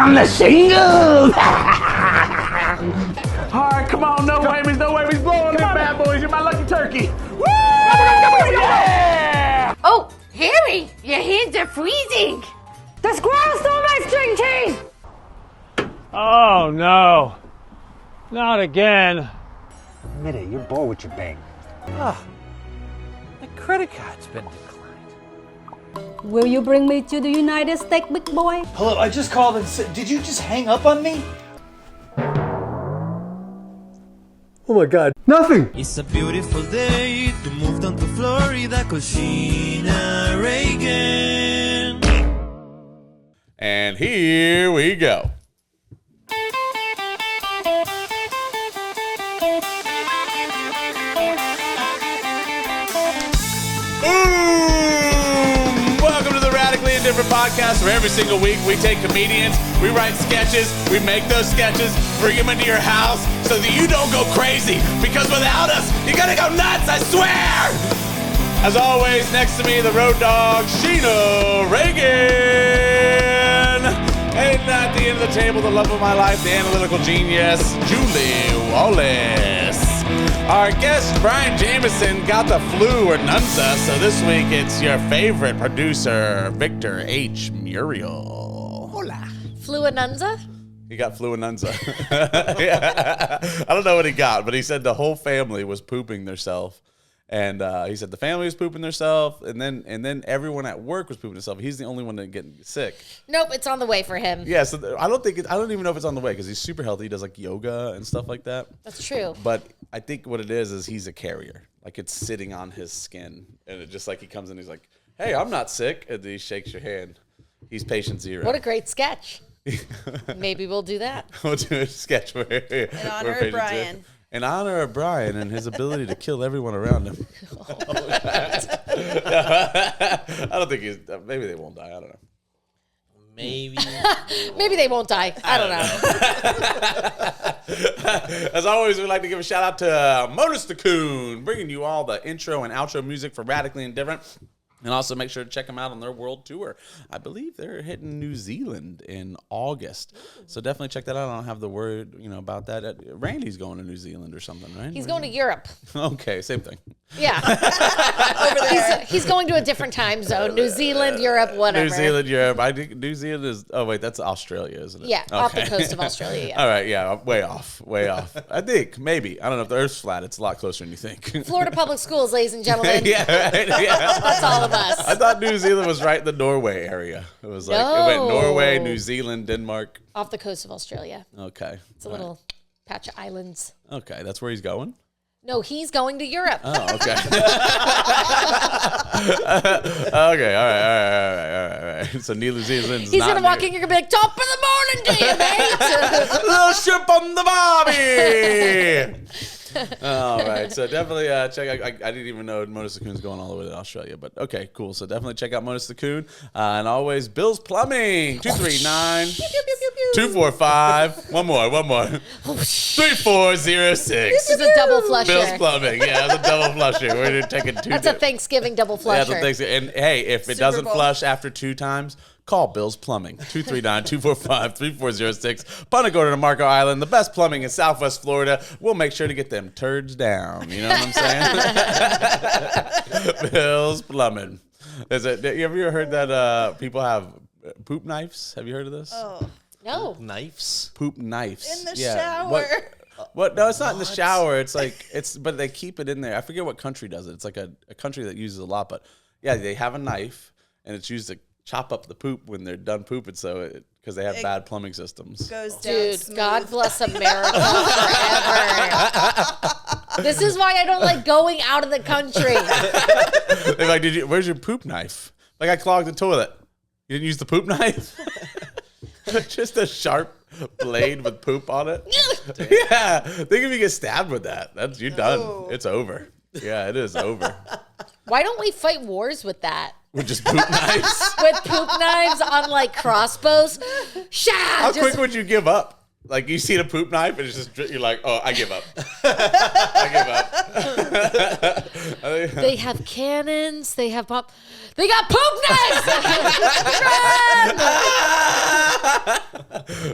on the shingle. All right, come on, no wavies, blowing them bad boys. You're my lucky turkey. Woo! Yeah! Oh, Harry, your hands are freezing. The squirrel stole my string cheese! Oh, no. Not again. Admit it, you're bored with your bang. My credit card's been declined. Will you bring me to the United States, big boy? Hello, I just called and said, did you just hang up on me? Oh my God, nothing! It's a beautiful day to move down to Florida, Sheena Reagan. And here we go. Welcome to the Radically Indifferent podcast, where every single week we take comedians, we write sketches, we make those sketches, bring them into your house so that you don't go crazy. Because without us, you're gonna go nuts, I swear! As always, next to me, the road dog, Sheena Reagan. And at the end of the table, the love of my life, the analytical genius, Julie Wallace. Our guest, Brian Jameson, got the flu or nunza, so this week it's your favorite producer, Victor H. Muriel. Hola. Fluenunza? He got fluenunza. Yeah. I don't know what he got, but he said the whole family was pooping theirself. And he said the family was pooping themselves, and then everyone at work was pooping themselves. He's the only one that getting sick. Nope, it's on the way for him. Yeah, so I don't even know if it's on the way because he's super healthy. He does like yoga and stuff like that. That's true. But I think what it is he's a carrier. Like it's sitting on his skin, and it just like he comes in, he's like, "Hey, I'm not sick," and then he shakes your hand. He's patient zero. What a great sketch. Maybe we'll do that. We'll do a sketch where in honor of Brian. In honor of Brian and his ability to kill everyone around him. I don't think he's. Maybe they won't die. I don't know. Maybe. Maybe they won't die. I don't know. As always, we'd like to give a shout out to Modus the Coon, bringing you all the intro and outro music for Radically Indifferent. And also make sure to check them out on their world tour. I believe they're hitting New Zealand in August. So definitely check that out. I don't have the word, about that. Randy's going to New Zealand or something, right? He's going to Europe. Okay, same thing. Yeah. Over there. He's going to a different time zone. New Zealand, Europe, whatever. New Zealand, Europe. I think New Zealand is, that's Australia, isn't it? Yeah, okay. Off the coast of Australia, yeah. All right, yeah, way off. I think, maybe. I don't know if the Earth's flat. It's a lot closer than you think. Florida Public Schools, ladies and gentlemen. Yeah, right? Yeah. That's all of us. I thought New Zealand was right in the Norway area. It was like, it went Norway, New Zealand, Denmark. Off the coast of Australia. Okay. It's a little patch of islands. Okay, that's where he's going? No, he's going to Europe. Oh, okay. Okay, all right. So New Zealand's he's going to walk in, you're going to be like, top of the morning to you, mate. Little ship on the bobby. All right, so definitely check out. I didn't even know Modus the Coon's going all the way to Australia, but okay, cool. So definitely check out Modus the Coon. And always, Bill's Plumbing, 239-245. One more. 3406. This is a double flusher. Bill's Plumbing. Yeah, it's a double flusher. We're taking two. That's a Thanksgiving double flusher. Yeah, that's a Thanksgiving. And hey, if it doesn't flush after 2 times, call Bill's Plumbing, 239-245-3406. Punta Gorda to Marco Island, the best plumbing in Southwest Florida. We'll make sure to get them turds down. You know what I'm saying? Bill's Plumbing. Have you ever heard that people have poop knives? Have you heard of this? Oh. No. Knives? Poop knives. In the shower. What? No, it's not in the shower. It's like, but they keep it in there. I forget what country does it. It's like a country that uses a lot, but yeah, they have a knife and it's used to chop up the poop when they're done pooping, so because they have bad plumbing systems. Goes down Dude, smooth. God bless America forever. This is why I don't like going out of the country. They're like, where's your poop knife? Like, I clogged the toilet. You didn't use the poop knife? Just a sharp blade with poop on it? Yeah. Think if you get stabbed with that, you're done. It's over. Yeah, it is over. Why don't we fight wars with that? With just poop knives? With poop knives on like crossbows? How quick would you give up? Like, you see the poop knife and it's just, you're like, oh, I give up. I give up. They have cannons. They have pop. They got poop knives!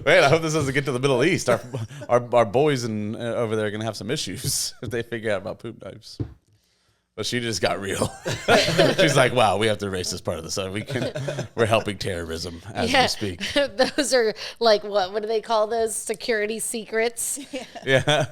Man, I hope this doesn't get to the Middle East. Our boys over there are gonna have some issues if they figure out about poop knives. But she just got real. She's like, "Wow, we have to erase this part of the sun. We're helping terrorism as we speak." Those are like what do they call those? Security secrets. Yeah.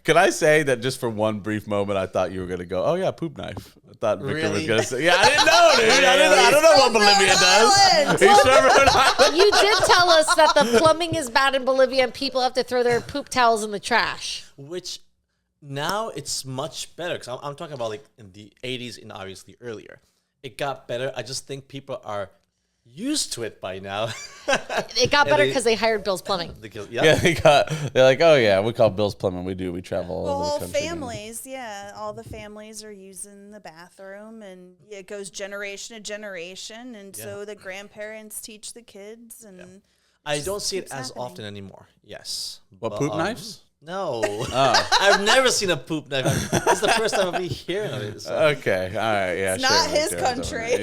Could I say that just for one brief moment, I thought you were gonna go, "Oh yeah, poop knife." I thought Victor was gonna say, "Yeah, I didn't know, dude. I don't know what Bolivia does." He's from Rhode Island. You did tell us that the plumbing is bad in Bolivia and people have to throw their poop towels in the trash. Which now it's much better because I'm talking about like in the 80s and obviously earlier. It got better. I just think people are used to it by now. It got better because they hired Bill's Plumbing. Yeah, they're like, "Oh yeah, we call Bill's Plumbing. We travel all over the country." Families, all the families are using the bathroom, and it goes generation to generation, and so the grandparents teach the kids, and I don't see it as often anymore. Yes, what poop knives? No, I've never seen a poop knife. It's the first time I've been hearing of it. So. Okay, all right, yeah, it's not his country.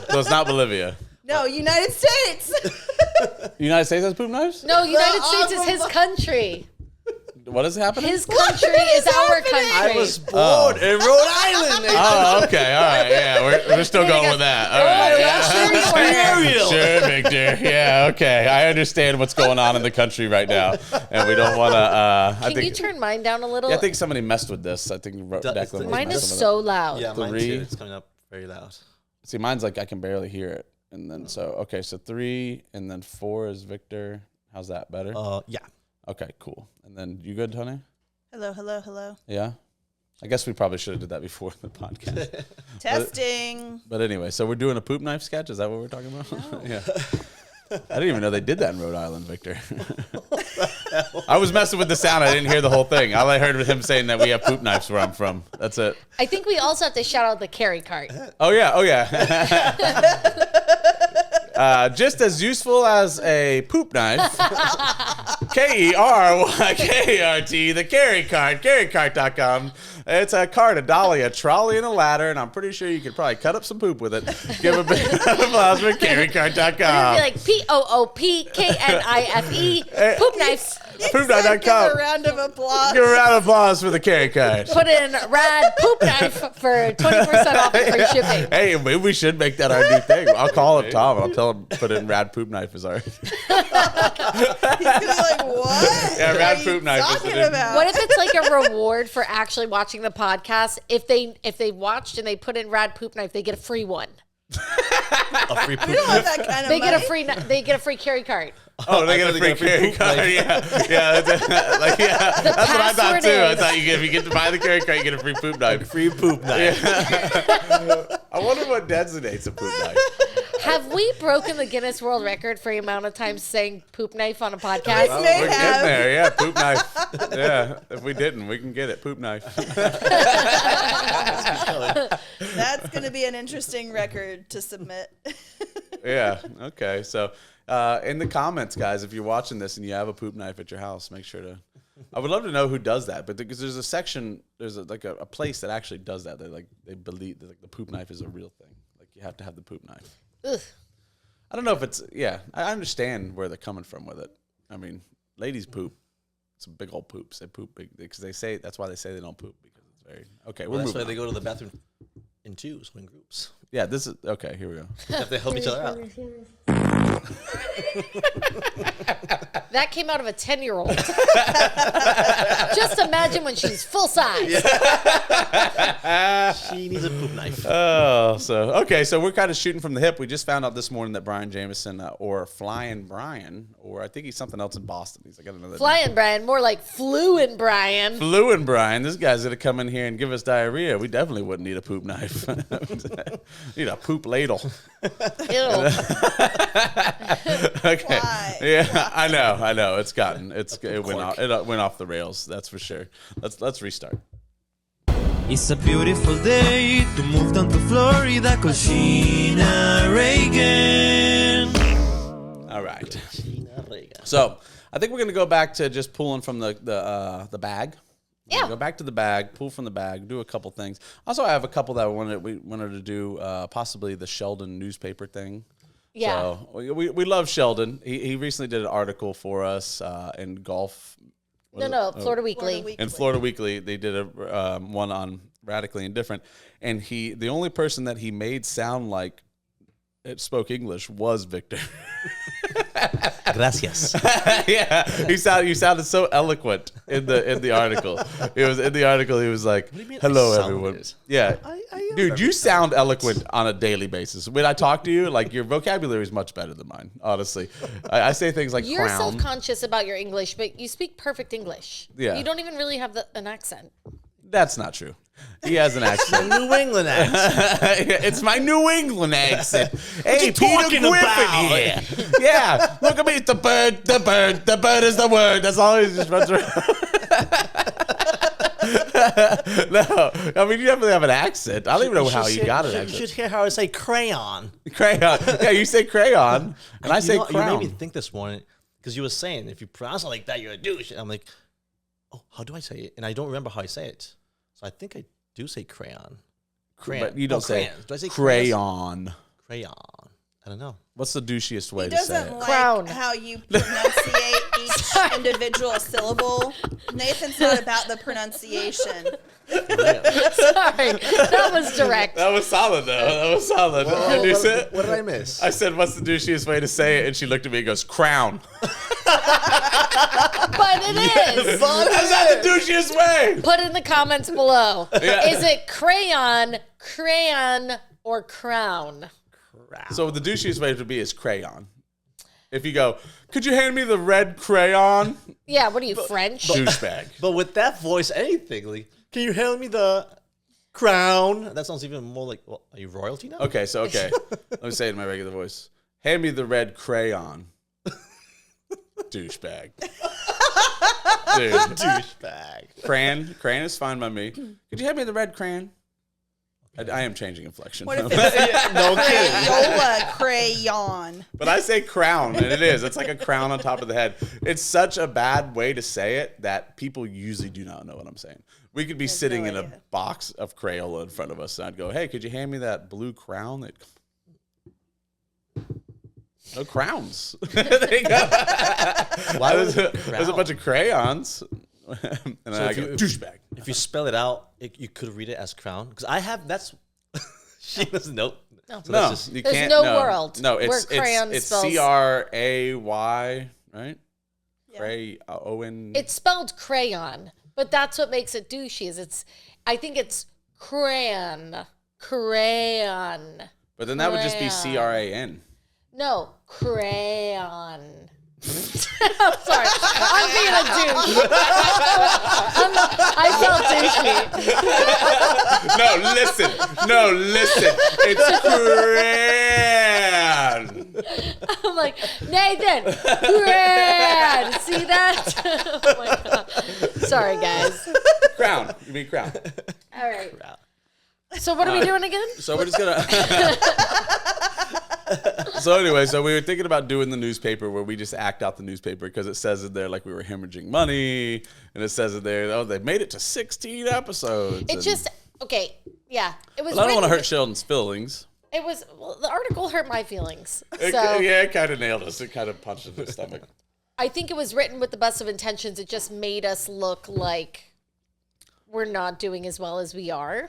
So it's not Bolivia. No, United States. United States has poop knives? No, United States is his country. What is happening? His country is our country. I was born in Rhode Island. Oh, okay, all right, yeah, we're still going with that. All right, sure, Victor. Yeah, okay, I understand what's going on in the country right now, and we don't want to. Can you turn mine down a little? Yeah, I think somebody messed with this. I think Declan. Mine is so loud. Yeah, mine too. It's coming up very loud. See, mine's like I can barely hear it, and then so 3, and then 4 is Victor. How's that better? Yeah. Okay, cool. And then you good, Tony? Hello. Yeah. I guess we probably should have did that before the podcast. Testing. But anyway, so we're doing a poop knife sketch. Is that what we're talking about? No. Yeah. I didn't even know they did that in Rhode Island, Victor. I was messing with the sound. I didn't hear the whole thing. All I heard was him saying that we have poop knives where I'm from. That's it. I think we also have to shout out the carry cart. Oh yeah. Just as useful as a poop knife. KERYKART, the carry cart, carrycart.com. It's a cart, a dolly, a trolley, and a ladder, and I'm pretty sure you could probably cut up some poop with it. Give a big round of applause for carrycart.com. It'd be like POOPKNIFE, poop knives. Poopknife.com. Give a round of applause. Give a round of applause for the carry cart. Put in Rad Poop Knife for 20% off and free shipping. Hey, maybe we should make that our new thing. I'll call up Tom and I'll tell him put in Rad Poop Knife as our. He's gonna be like, what? Yeah, What Rad are you Poop Knife. talking about? What if it's like a reward for actually watching the podcast? If they watched and they put in Rad Poop Knife, they get a free one. A free poop We don't want knife. that kind of They money. get a free carry cart. Oh, they get a free carry cart. Yeah. That's what I thought too. I thought if you get to buy the carry cart, you get a free poop knife. Free poop knife. Yeah. I wonder what designates a poop knife. Have we broken the Guinness World Record for the amount of times saying poop knife on a podcast? We're getting there. Yeah, poop knife. Yeah, if we didn't, we can get it. Poop knife. That's going to be an interesting record to submit. Yeah. Okay. So, in the comments, guys, if you're watching this and you have a poop knife at your house, make sure to. I would love to know who does that, but because there's a section, there's a place that actually does that. They believe that the poop knife is a real thing. Like you have to have the poop knife. Ugh. I don't know if it's I understand where they're coming from with it. I mean, ladies poop. Some big old poops. They poop big because that's why they say they don't poop because it's very okay. Well, that's why they go to the bathroom in twos, in groups. Yeah, this is okay. Here we go. They have to help each other out. That came out of a 10-year-old. Just imagine when she's full size. She needs a poop knife. Oh, so we're kind of shooting from the hip. We just found out this morning that Brian Jameson, or Flying Brian, or I think he's something else in Boston. He's like, I don't know that. Flying Brian, more like Fluin' Brian. Fluin' Brian. This guy's gonna come in here and give us diarrhea. We definitely wouldn't need a poop knife. Need a poop ladle. Ew. Okay. Why? Yeah, I know. It went off the rails. That's for sure. Let's restart. It's a beautiful day to move down to Florida, Sheena Reagan. All right. So I think we're gonna go back to just pulling from the bag. Yeah. Go back to the bag, pull from the bag, do a couple things. Also, I have a couple that we wanted to do, possibly the Sheldon newspaper thing. Yeah. So we love Sheldon. He recently did an article for us in Golf. Florida Weekly. In Florida Weekly, they did a one on Radically Indifferent, and the only person that he made sound like it spoke English was Victor. Gracias. Yeah, you sounded so eloquent in the article. It was in the article. He was like, "Hello, everyone." Yeah, dude, you sound eloquent on a daily basis. When I talk to you, like your vocabulary is much better than mine. Honestly, I say things like You're crown. self-conscious about your English, but you speak perfect English. Yeah. You don't even really have an accent. That's not true. He has an accent. New England accent. It's my New England accent. Hey, you Peter talking Griffin about? here. Yeah, look at me. The bird is the word. That's all he just runs around. No, I mean, you definitely have an accent. I don't even know how you got an accent. You should hear how I say crayon. Crayon. Yeah, you say crayon, and I say crown. You made me think this morning because you were saying if you pronounce it like that, you're a douche. And I'm like, oh, how do I say it? And I don't remember how I say it. So I think I do say crayon. But you don't say crayons. Do I say crayon. Crayon. I don't know. What's the douchiest way He to say doesn't it? like Crown. how you pronunciate each individual syllable. Nathan's not about the pronunciation. Sorry, that was direct. That was solid, though. That was solid. Did you say it? What did I miss? I said, what's the douchiest way to say it? And she looked at me and goes, crown. But it is. That's not the douchiest way. Put in the comments below. Yeah. Is it crayon, or crown? So the douchiest way to be is crayon. If you go, could you hand me the red crayon? Yeah, what are you, French? Douchebag. But with that voice, anything, like, can you hand me the crown? That sounds even more like, well, are you royalty now? Okay. Let me say it in my regular voice. Hand me the red crayon. Douchebag. Dude. Douchebag. Crayon is fine by me. Could you hand me the red crayon? I am changing inflection. What if it's No kidding. Crayola crayon? But I say crown, and it is. It's like a crown on top of the head. It's such a bad way to say it that people usually do not know what I'm saying. We could be sitting in a box of Crayola in front of us, and I'd go, hey, could you hand me that blue crown? No crowns. There you go. Why there's a bunch of crayons. And then I go, douchebag. If you spell it out, you could read it as crown. Because I have, she doesn't know. No. So No, just, you There's can't. no world No, where crayon it's spells- CRAY, right? Yeah. Crayon. It's spelled crayon, but that's what makes it douchey. I think it's crayon. But then that would just be CRAN. No, crayon. I'm sorry. I'm being a douche. I felt douchey. No, listen. It's crayon. I'm like, Nathan, crayon. See that? Oh my God. Sorry, guys. Crown. You mean crown. All right. So what are we doing again? So we're just gonna. So anyway, so we were thinking about doing the newspaper where we just act out the newspaper because it says in there like we were hemorrhaging money, and it says in there, oh, they made it to 16 episodes. It just okay, yeah. It was. Well, I don't want to written- hurt Sheldon's feelings. It was the article hurt my feelings. It, So yeah, it kind of nailed us. It kind of punched in the stomach. I think it was written with the best of intentions. It just made us look like we're not doing as well as we are.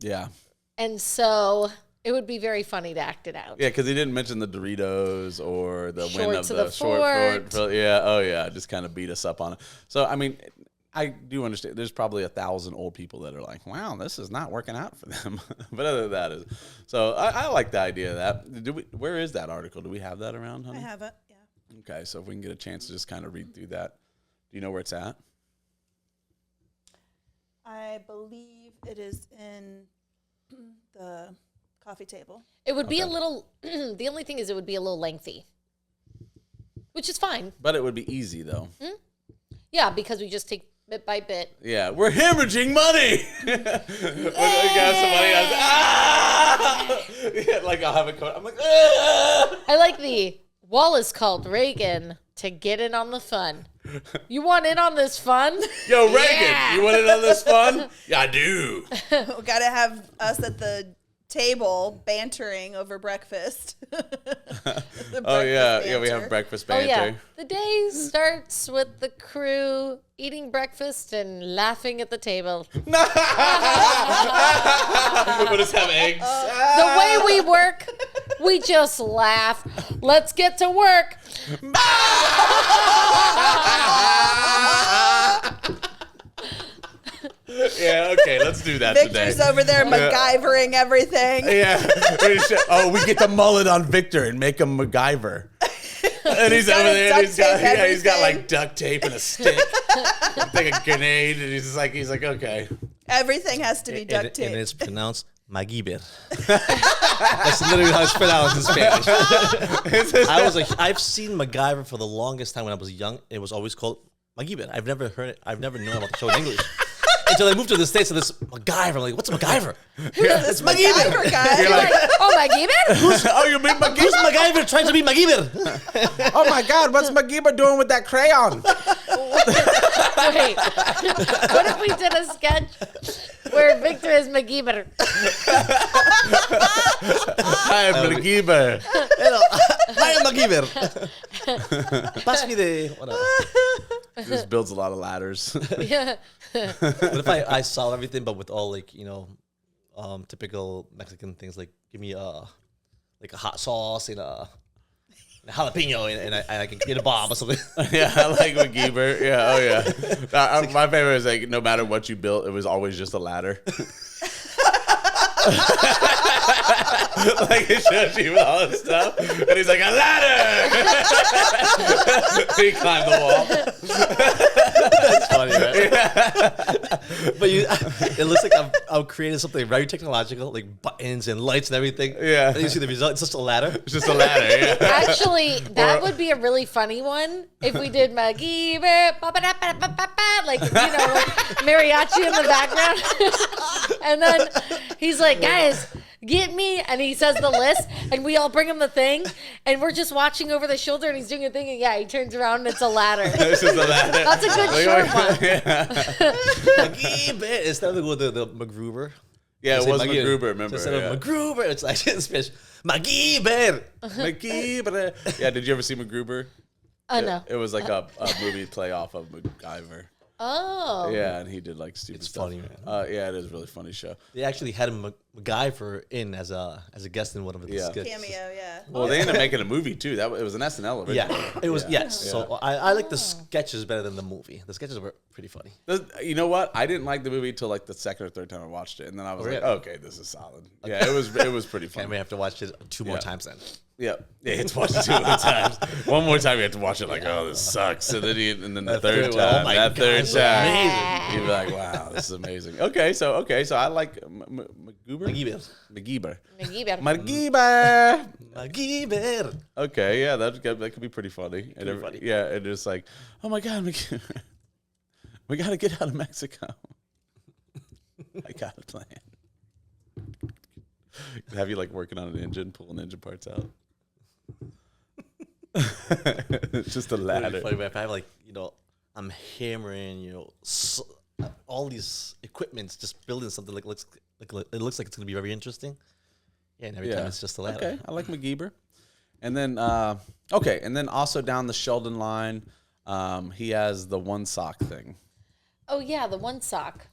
Yeah. And so it would be very funny to act it out. Yeah, because he didn't mention the Doritos or the win of Shorts of the the short. fort. Yeah, oh yeah, just kind of beat us up on it. So I mean, I do understand. There's probably 1,000 old people that are like, "Wow, this is not working out for them." But other than that, so I like the idea of that. Where is that article? Do we have that around, honey? I have it. Yeah. Okay, so if we can get a chance to just kind of read through that, do you know where it's at? I believe it is in the coffee table. It would be a little, the only thing is it would be a little lengthy, which is fine. But it would be easy though. Yeah, because we just take bit by bit. Yeah, we're hemorrhaging money. When we got somebody else, yeah, like I'll have a coat. I'm like, I like the wall is called Reagan to get in on the fun. You want in on this fun? Yo, Reagan, Yeah. you want in on this fun? Yeah, I do. We got to have us at the table bantering over breakfast. Oh yeah, we have breakfast banter. Oh yeah, the day starts with the crew eating breakfast and laughing at the table. We'll just have eggs. The way we work, we just laugh. Let's get to work. Yeah, okay, let's do that Victor's today. over there MacGyvering everything. Yeah. Oh, we get the mullet on Victor and make him MacGyver. And he's over there and he's got like duct tape and a stick. Like a grenade, and he's like, okay. Everything has to be duct tape. And it's pronounced MacGyver. That's literally how it's pronounced in Spanish. I've seen MacGyver for the longest time when I was young. It was always called MacGyver. I've never heard it. I've never known about the show in English. Until I moved to the States, and this MacGyver. I'm like, what's a MacGyver? This MacGyver guy. You're like, oh, MacGyver? Oh, you mean MacGyver? Who's MacGyver trying to be MacGyver? Oh my God, what's MacGyver doing with that crayon? Wait, what if we did a sketch where Victor is MacGyver? I am MacGyver. I am MacGyver. Pass me the whatever. This builds a lot of ladders. Yeah. What if I solve everything, but with all like typical Mexican things, like give me like a hot sauce and a jalapeno, and I can create a bomb or something. Yeah, I like MacGyver. Yeah, oh yeah. My favorite is like no matter what you built, it was always just a ladder. Like it shows you all this stuff, and he's like a ladder. He climbed the wall. That's funny, right? Yeah. But it looks like I'm creating something very technological, like buttons and lights and everything. Yeah. And you see the result. It's just a ladder. It's just a ladder. Yeah. Actually, that would be a really funny one if we did MacGyver, like like mariachi in the background, and then he's like, guys, get me, and he says the list, and we all bring him the thing, and we're just watching over the shoulder, and he's doing a thing, and he turns around, and it's a ladder. This is a ladder. That's a good short one. MacGyver. Instead of the MacGruber. Yeah, it was MacGyver. MacGruber, remember? Instead of MacGruber, it's like in Spanish. MacGyver. MacGyver. Yeah, did you ever see MacGruber? No. It was like a movie play off of MacGyver. Oh. Yeah, and he did like stupid It's stuff. funny, man. Yeah, it is a really funny show. They actually had MacGyver in as a guest in one of the skits. Cameo, yeah. Well, they ended up making a movie too. It was an SNL original. Yeah, it was. Yeah. Yes. So I like the sketches better than the movie. The sketches were pretty funny. You know what? I didn't like the movie till like the second or third time I watched it, and then I was like, okay, this is solid. Yeah, it was pretty funny. And we have to watch it two more times then. Yeah, you have to watch it 2 more times. One more time, you have to watch it like, oh, this sucks. And then the third time, third time, you'd be like, wow, this is amazing. Okay, so I like MacGyver. Okay, yeah, that could be pretty funny. Yeah, and it's like, oh my God, we got to get out of Mexico. I got a plan. Have you like working on an engine, pulling engine parts out? It's just a ladder. Funny, if I have I'm hammering, all these equipments, just building something it looks like it's going to be very interesting. Yeah, and every time it's just a ladder. Okay, I like MacGyver. And then and then also down the Sheldon line, he has the one sock thing. Oh yeah, the one sock.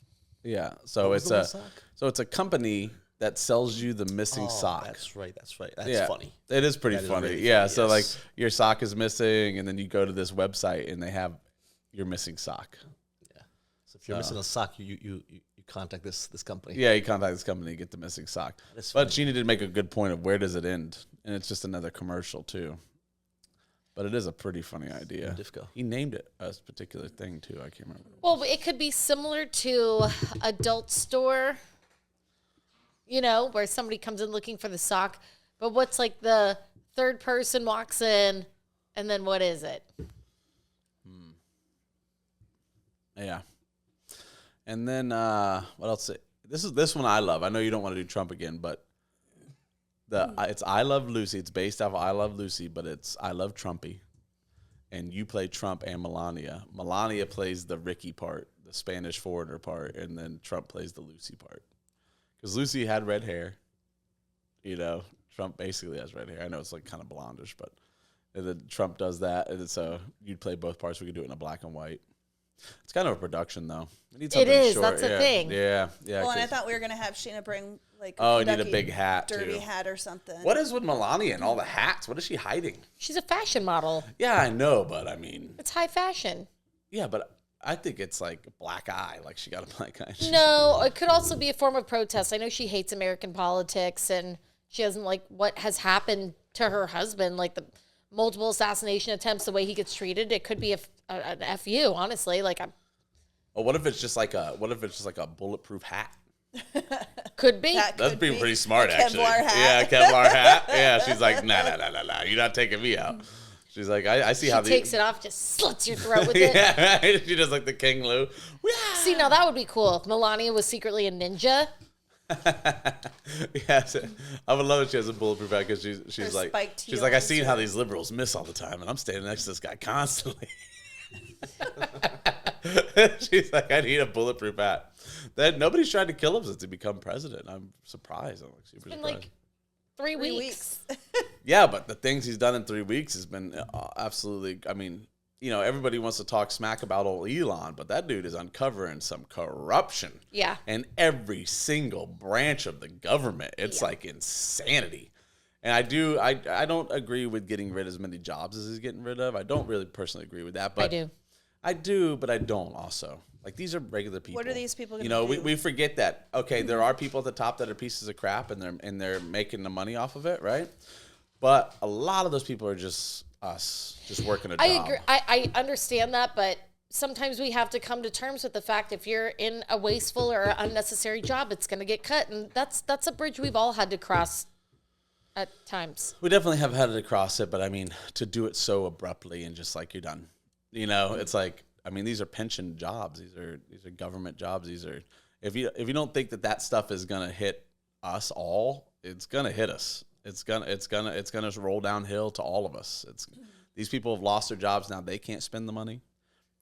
Yeah, so it's a company that sells you the missing sock. That's right. That's funny. It is pretty funny. Really yeah, funny, so like yes. your sock is missing, and then you go to this website, and they have your missing sock. Yeah. So if you're missing a sock, you contact this company. Yeah, you contact this company to get the missing sock. But Gina did make a good point of where does it end, and it's just another commercial too. But it is a pretty funny idea. Diffco. He named it a particular thing too. I can't remember. Well, it could be similar to adult store. Where somebody comes in looking for the sock, but what's like the third person walks in, and then what is it? Yeah. And then what else? This one I love. I know you don't want to do Trump again, but it's I Love Lucy. It's based off of I Love Lucy, but it's I Love Trumpy. And you play Trump and Melania. Melania plays the Ricky part, the Spanish foreigner part, and then Trump plays the Lucy part. Because Lucy had red hair, You know, Trump basically has red hair. I know it's like kind of blondish, but then Trump does that, and so you'd play both parts. We could do it in a black and white. It's kind of a production, though. It is. Short. That's a thing. Yeah. Well, and I thought we were gonna have Sheena bring like you need a big hat, derby hat or something. What is with Melania and all the hats? What is she hiding? She's a fashion model. Yeah, I know, but I mean, it's high fashion. Yeah, but I think it's like a black eye. Like she got a black eye. No, it could also be a form of protest. I know she hates American politics and she doesn't like what has happened to her husband, like the multiple assassination attempts, the way he gets treated. It could be an FU, honestly. Like, what if it's just like a bulletproof hat? Could be. That'd be pretty smart, actually. Kevlar hat. Yeah, Kevlar hat. Yeah, she's like, nah. You're not taking me out. She's like, I see how she takes it off, just slits your throat with it. Yeah, right? She does like the King Lou. See, now that would be cool if Melania was secretly a ninja. Yes, I would love if she has a bulletproof hat because she's like I seen how these liberals miss all the time, and I'm standing next to this guy constantly. She's like, I need a bulletproof hat. That nobody's tried to kill him since he become president. I'm surprised. I'm like super surprised. Like 3 weeks. Yeah, but the things he's done in 3 weeks has been absolutely. I mean, you know, everybody wants to talk smack about old Elon, but that dude is uncovering some corruption. Yeah. In every single branch of the government. It's like insanity. And I don't agree with getting rid of as many jobs as he's getting rid of. I don't really personally agree with that. But I do, but I don't also. Like, these are regular people. What are these people going to do? You know, we forget that, okay, there are people at the top that are pieces of crap and they're making the money off of it, right? But a lot of those people are just us, just working a job. I agree. I understand that, but sometimes we have to come to terms with the fact if you're in a wasteful or unnecessary job, it's going to get cut. And that's a bridge we've all had to cross at times. We definitely have had to cross it, but I mean, to do it so abruptly and just like you're done. You know, it's like, I mean, these are pension jobs. These are government jobs. These are, if you don't think that stuff is gonna hit us all, it's gonna hit us. It's gonna roll downhill to all of us. These people have lost their jobs now. They can't spend the money.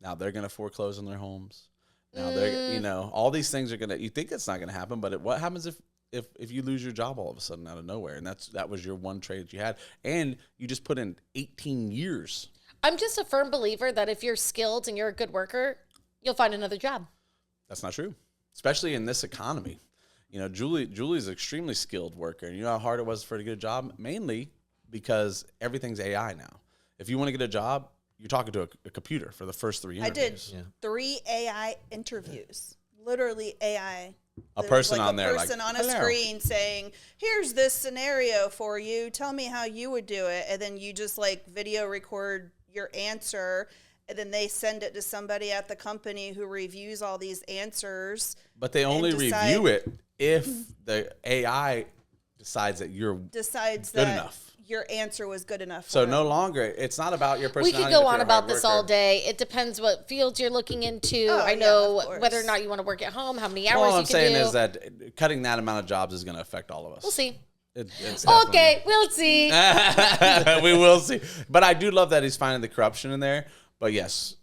Now they're gonna foreclose on their homes. Now they're, you know, all these things are gonna. You think it's not gonna happen, but what happens if you lose your job all of a sudden out of nowhere? And that was your one trade that you had, and you just put in 18 years. I'm just a firm believer that if you're skilled and you're a good worker, you'll find another job. That's not true, especially in this economy. You know, Julie's an extremely skilled worker, and you know how hard it was for her to get a job? Mainly because everything's AI now. If you want to get a job, you're talking to a computer for the first 3 interviews. I did 3 AI interviews, literally AI. A person like on there, a person like, on a screen saying, "Here's this scenario for you. Tell me how you would do it," and then you just like video record your answer, and then they send it to somebody at the company who reviews all these answers. But they only review it if the AI decides that you're good enough. Your answer was good enough. So no longer, it's not about your personality. We could go on about this all day. It depends what fields you're looking into. I know whether or not you want to work at home, how many hours you can do. All I'm saying is that cutting that amount of jobs is going to affect all of us. We'll see. Okay, we'll see. We will see. But I do love that he's finding the corruption in there. But yes,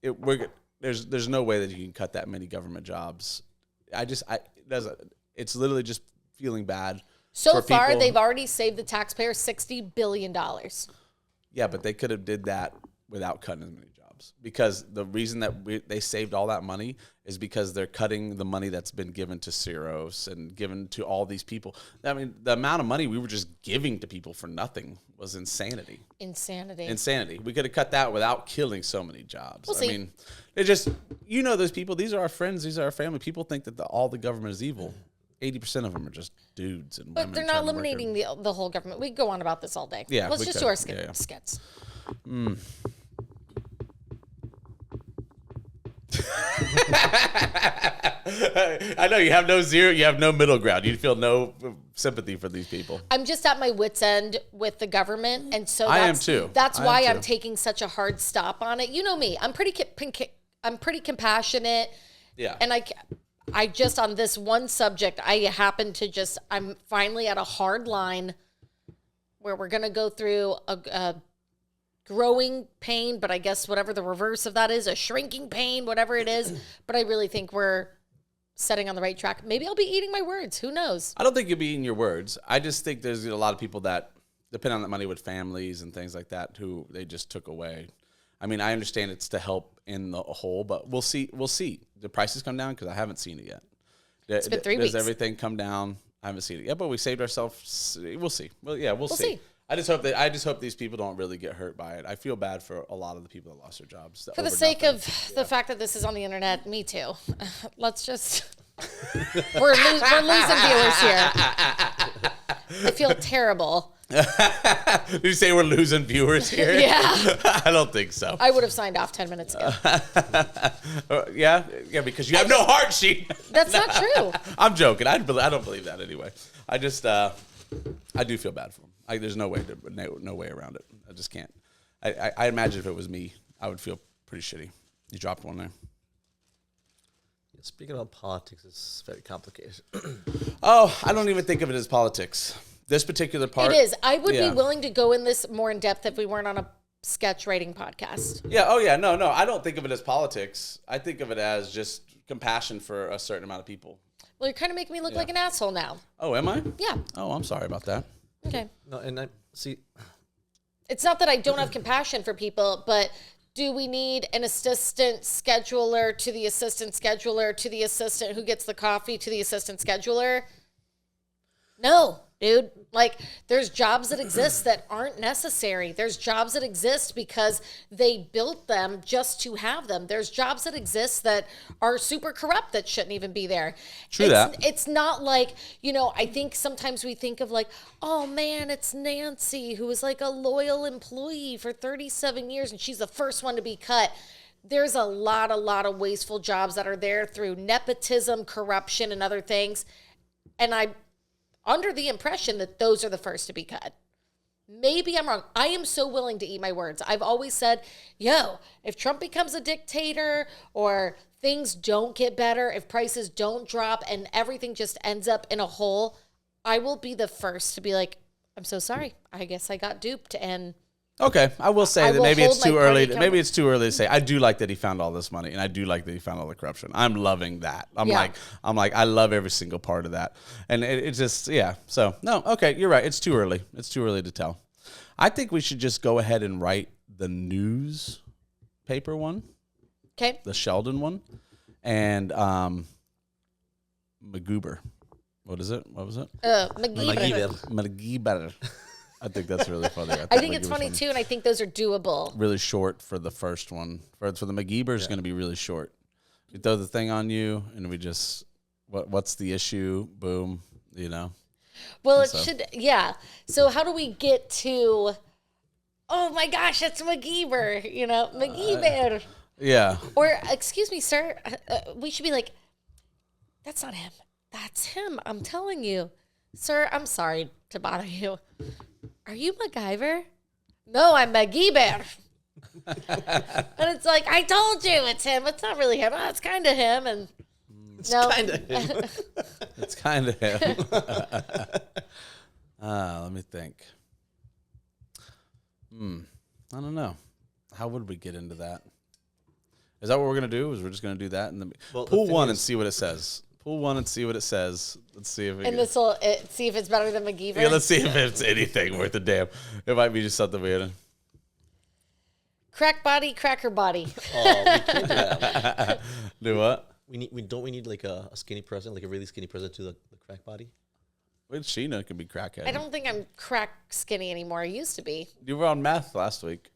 there's no way that you can cut that many government jobs. It's literally just feeling bad. So far, they've already saved the taxpayer $60 billion. Yeah, but they could have did that without cutting as many jobs. Because the reason that they saved all that money is because they're cutting the money that's been given to Syros and given to all these people. I mean, the amount of money we were just giving to people for nothing was insanity. Insanity. We could have cut that without killing so many jobs. We'll see. I mean, it just, you know, those people, these are our friends, these are our family. People think that all the government is evil. 80% of them are just dudes and women. But they're not eliminating the whole government. We can go on about this all day. Yeah, let's just do our skits. I know you have no middle ground. You feel no sympathy for these people. I'm just at my wit's end with the government, and so I am too. That's why I'm taking such a hard stop on it. You know me. I'm pretty compassionate. Yeah. And I just, on this one subject, I'm finally at a hard line where we're going to go through a growing pain, but I guess whatever the reverse of that is, a shrinking pain, whatever it is. But I really think we're setting on the right track. Maybe I'll be eating my words. Who knows? I don't think you'll be eating your words. I just think there's a lot of people that depend on that money with families and things like that who they just took away. I mean, I understand it's to help in the whole, but we'll see. We'll see. The prices come down because I haven't seen it yet. It's been 3 weeks. Does everything come down? I haven't seen it yet, but we saved ourselves. We'll see. Well, yeah, we'll see. I just hope these people don't really get hurt by it. I feel bad for a lot of the people that lost their jobs. For the sake of the fact that this is on the internet, me too. Let's just we're losing viewers here. I feel terrible. Did you say we're losing viewers here? Yeah. I don't think so. I would have signed off 10 minutes ago. Yeah, because you have no heart, sheet. That's not true. I'm joking. I don't believe that anyway. I just I do feel bad for them. There's no way around it. I just can't. I imagine if it was me, I would feel pretty shitty. You dropped one there. Speaking about politics, it's very complicated. Oh, I don't even think of it as politics. This particular part. It is. I would be willing to go in this more in depth if we weren't on a sketch writing podcast. Yeah. Oh, yeah. No. I don't think of it as politics. I think of it as just compassion for a certain amount of people. Well, you're kind of making me look like an asshole now. Oh, am I? Yeah. Oh, I'm sorry about that. Okay. No, and I see. It's not that I don't have compassion for people, but do we need an assistant scheduler to the assistant scheduler to the assistant who gets the coffee to the assistant scheduler? No, dude. Like, there's jobs that exist that aren't necessary. There's jobs that exist because they built them just to have them. There's jobs that exist that are super corrupt that shouldn't even be there. It's not like, I think sometimes we think of like, oh man, it's Nancy who was like a loyal employee for 37 years and she's the first one to be cut. There's a lot of wasteful jobs that are there through nepotism, corruption, and other things. And I'm under the impression that those are the first to be cut. Maybe I'm wrong. I am so willing to eat my words. I've always said, if Trump becomes a dictator or things don't get better, if prices don't drop and everything just ends up in a hole, I will be the first to be like, I'm so sorry. I guess I got duped. And okay, I will say that maybe it's too early. Maybe it's too early to say. I do like that he found all this money, and I do like that he found all the corruption. I'm loving that. I'm like, I love every single part of that, and it just, yeah. So no, okay, you're right. It's too early. It's too early to tell. I think we should just go ahead and write the newspaper one, okay, the Sheldon one, and MacGyver. What is it? What was it? MacGyver. I think that's really funny. I think it's funny too, and I think those are doable. Really short for the first one. For the MacGyver is going to be really short. We throw the thing on you, and we just, what's the issue? Boom, Well, should, yeah. So how do we get to, oh my gosh, it's MacGyver, MacGyver. Yeah. Or, excuse me, sir, we should be like, that's not him. That's him. I'm telling you. Sir, I'm sorry to bother you. Are you MacGyver? No, I'm MacGyver. And it's like, I told you it's him. It's not really him. Oh, it's kind of him. And it's kind of him. It's kind of him. Let me think. I don't know. How would we get into that? Is that what we're going to do? Is we're just going to do that? And pull one and see what it says. Pull one and see what it says. Let's see if this will see if it's better than MacGyver. Yeah, let's see if it's anything worth a damn. It might be just something weird. Crack body, cracker body. Oh, we can't do that. Do what? We need like a skinny president, like a really skinny president to the crack body. Well, Sheena could be crackhead. I don't think I'm crack skinny anymore. I used to be. You were on meth last week.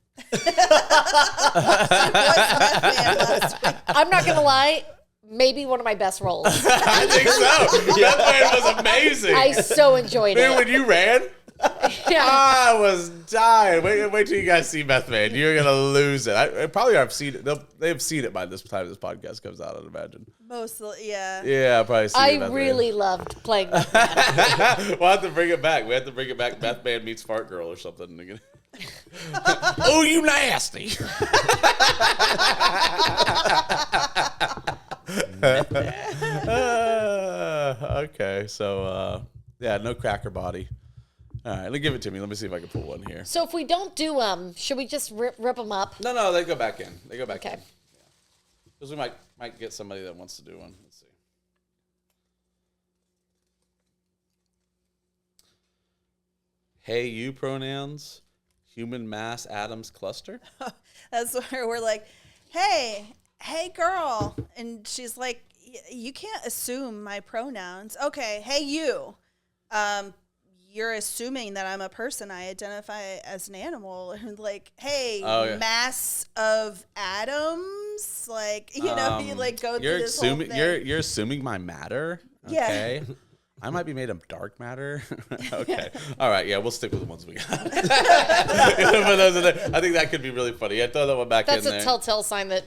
I'm not gonna lie. Maybe one of my best roles. I think so. Meth Man was amazing. I so enjoyed it. When you ran, yeah. I was dying. Wait till you guys see Meth Man. You're gonna lose it. I probably have seen it. They've seen it by this time this podcast comes out, I'd imagine. Mostly, yeah. Yeah, I'll probably seen it. I really loved playing Meth Man. We'll have to bring it back. We have to bring it back. Meth Man meets Fart Girl or something. Oh, you nasty. Okay, so yeah, no cracker body. All right, give it to me. Let me see if I can pull one here. So if we don't do should we just rip them up? No, they go back in. They go back in. Okay. Because we might get somebody that wants to do one. Let's see. hey you pronouns, human mass atoms cluster. That's where we're like, hey girl. And she's like, you can't assume my pronouns. Okay, hey you. You're assuming that I'm a person. I identify as an animal. And like, hey, mass of atoms. Like, you know, you like go through this whole thing. You're assuming my matter. Okay. Yeah. I might be made of dark matter. Okay. Yeah. All right. Yeah, we'll stick with the ones we got. I think that could be really funny. I throw that one back in there. That's a telltale sign that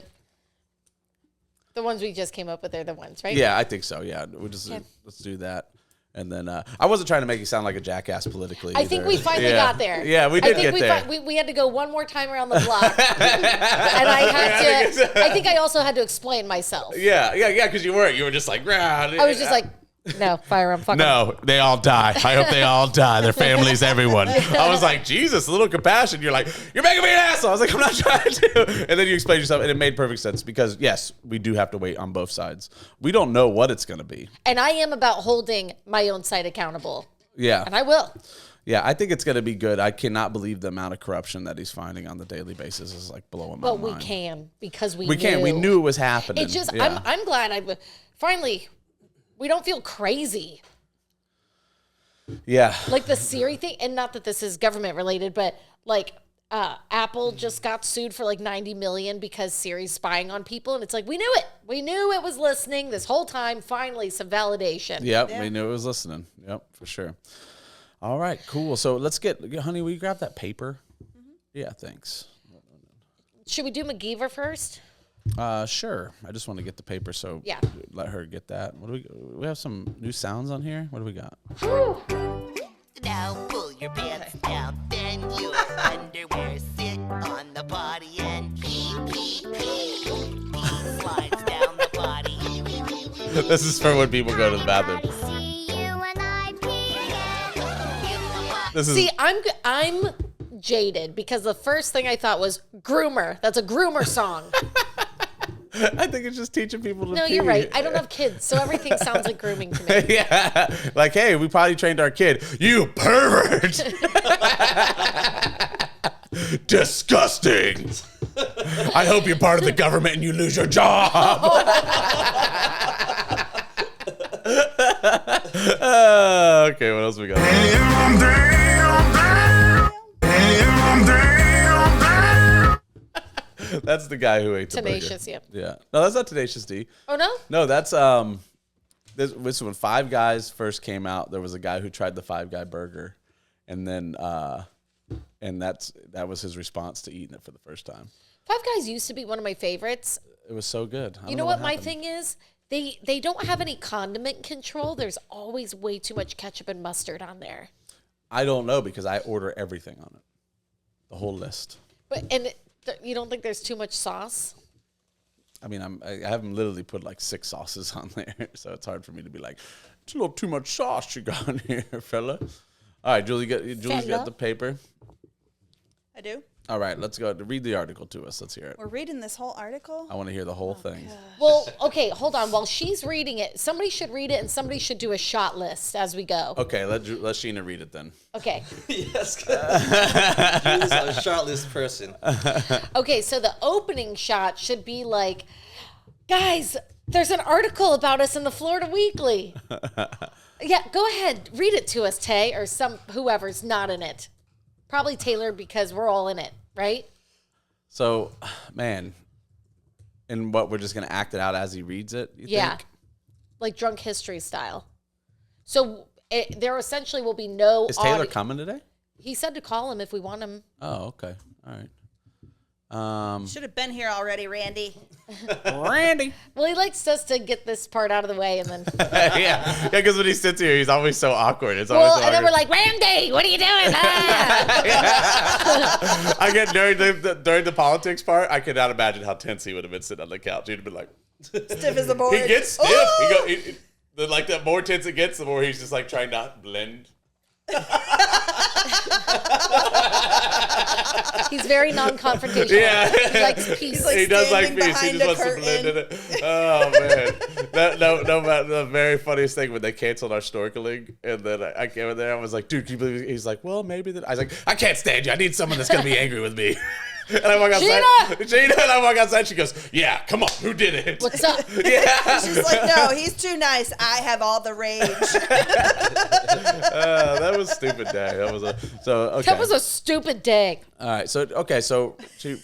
the ones we just came up with are the ones, right? Yeah, I think so. Yeah, let's do that. And then I wasn't trying to make you sound like a jackass politically. I think we finally got there. Yeah, we did get there. We had to go one more time around the block, and I think I also had to explain myself. Yeah, because you were just like, I was just like, no, fire them, fuck no, them. they all die. I hope they all die. Their families, everyone. I was like, Jesus, a little compassion. You're like, you're making me an asshole. I was like, I'm not trying to. And then you explained yourself, and it made perfect sense because, yes, we do have to wait on both sides. We don't know what it's going to be. And I am about holding my own side accountable. Yeah. And I will. Yeah, I think it's going to be good. I cannot believe the amount of corruption that he's finding on the daily basis is like blowing my mind. But we can because we knew it was happening. It's just, I'm glad finally... We don't feel crazy. Yeah. Like the Siri thing, and not that this is government related, but like Apple just got sued for like $90 million because Siri's spying on people. And it's like, we knew it. We knew it was listening this whole time. Finally, some validation. Yep, we knew it was listening. Yep, for sure. All right, cool. So let's honey, will you grab that paper? Mm-hmm. Yeah, thanks. Should we do MacGyver first? Sure. I just want to get the paper, so yeah. Let her get that. What do we have some new sounds on here? What do we got? Now pull your pants down, then your underwear sit on the potty and pee, pee, pee. Pee slides down the potty. This is for when people go to the bathroom. See, I'm jaded because the first thing I thought was groomer. That's a groomer song. I think it's just teaching people to pee. You're right. I don't have kids, so everything sounds like grooming to me. Yeah. Like, hey, we probably trained our kid. You pervert. Disgusting. I hope you're part of the government and you lose your job. Okay, what else we got? That's the guy who ate the Tenacious, burger. Yeah. Yeah. No, that's not Tenacious D. Oh, no? No, that's this was when Five Guys first came out. There was a guy who tried the Five Guy burger, and then that was his response to eating it for the first time. Five Guys used to be one of my favorites. It was so good. You know what my thing is? They don't have any condiment control. There's always way too much ketchup and mustard on there. I don't know because I order everything on it, the whole list. You don't think there's too much sauce? I mean, I haven't literally put like 6 sauces on there, so it's hard for me to be like, it's a little too much sauce you got in here, fella. All right, Julie's got the paper. I do. All right, let's go. Read the article to us. Let's hear it. We're reading this whole article? I want to hear the whole thing. Gosh. Well, okay, hold on. While she's reading it, somebody should read it and somebody should do a shot list as we go. Okay, let Sheena read it then. Okay. Yes. She's a shot list person. Okay, so the opening shot should be like, guys, there's an article about us in the Florida Weekly. Yeah, go ahead. Read it to us, Tay, or whoever's not in it. Probably Taylor because we're all in it, right? So, man, and what, we're just going to act it out as he reads it, you think? Like drunk history style. So there essentially will be no Is Taylor coming today? He said to call him if we want him. Oh, okay. All right. Should have been here already, Randy. Randy. Well, he likes us to get this part out of the way and then. Yeah, because when he sits here, he's always so awkward. It's well, always so and then awkward. we're like, Randy, what are you doing? I get during the politics part, I cannot imagine how tense he would have been sitting on the couch. He'd have been like stiff as a board. He gets stiff. Like the more tense it gets, the more he's just like trying not to blend. He's very non-confrontational. Yeah. He likes peace. like he does like standing peace. He behind just a wants to blend in curtain. it. Oh man, the very funniest thing when they canceled our snorkeling, and then I came in there. I was like, dude, can you believe it? He's like, well, maybe that. I was like, I can't stand you. I need someone that's gonna be angry with me. And I walk outside. Gina, and I walk outside. She goes, yeah, come on, who did it? What's up? Yeah. She's like, no, he's too nice. I have all the rage. That was a stupid day. That was a stupid day. All right, so she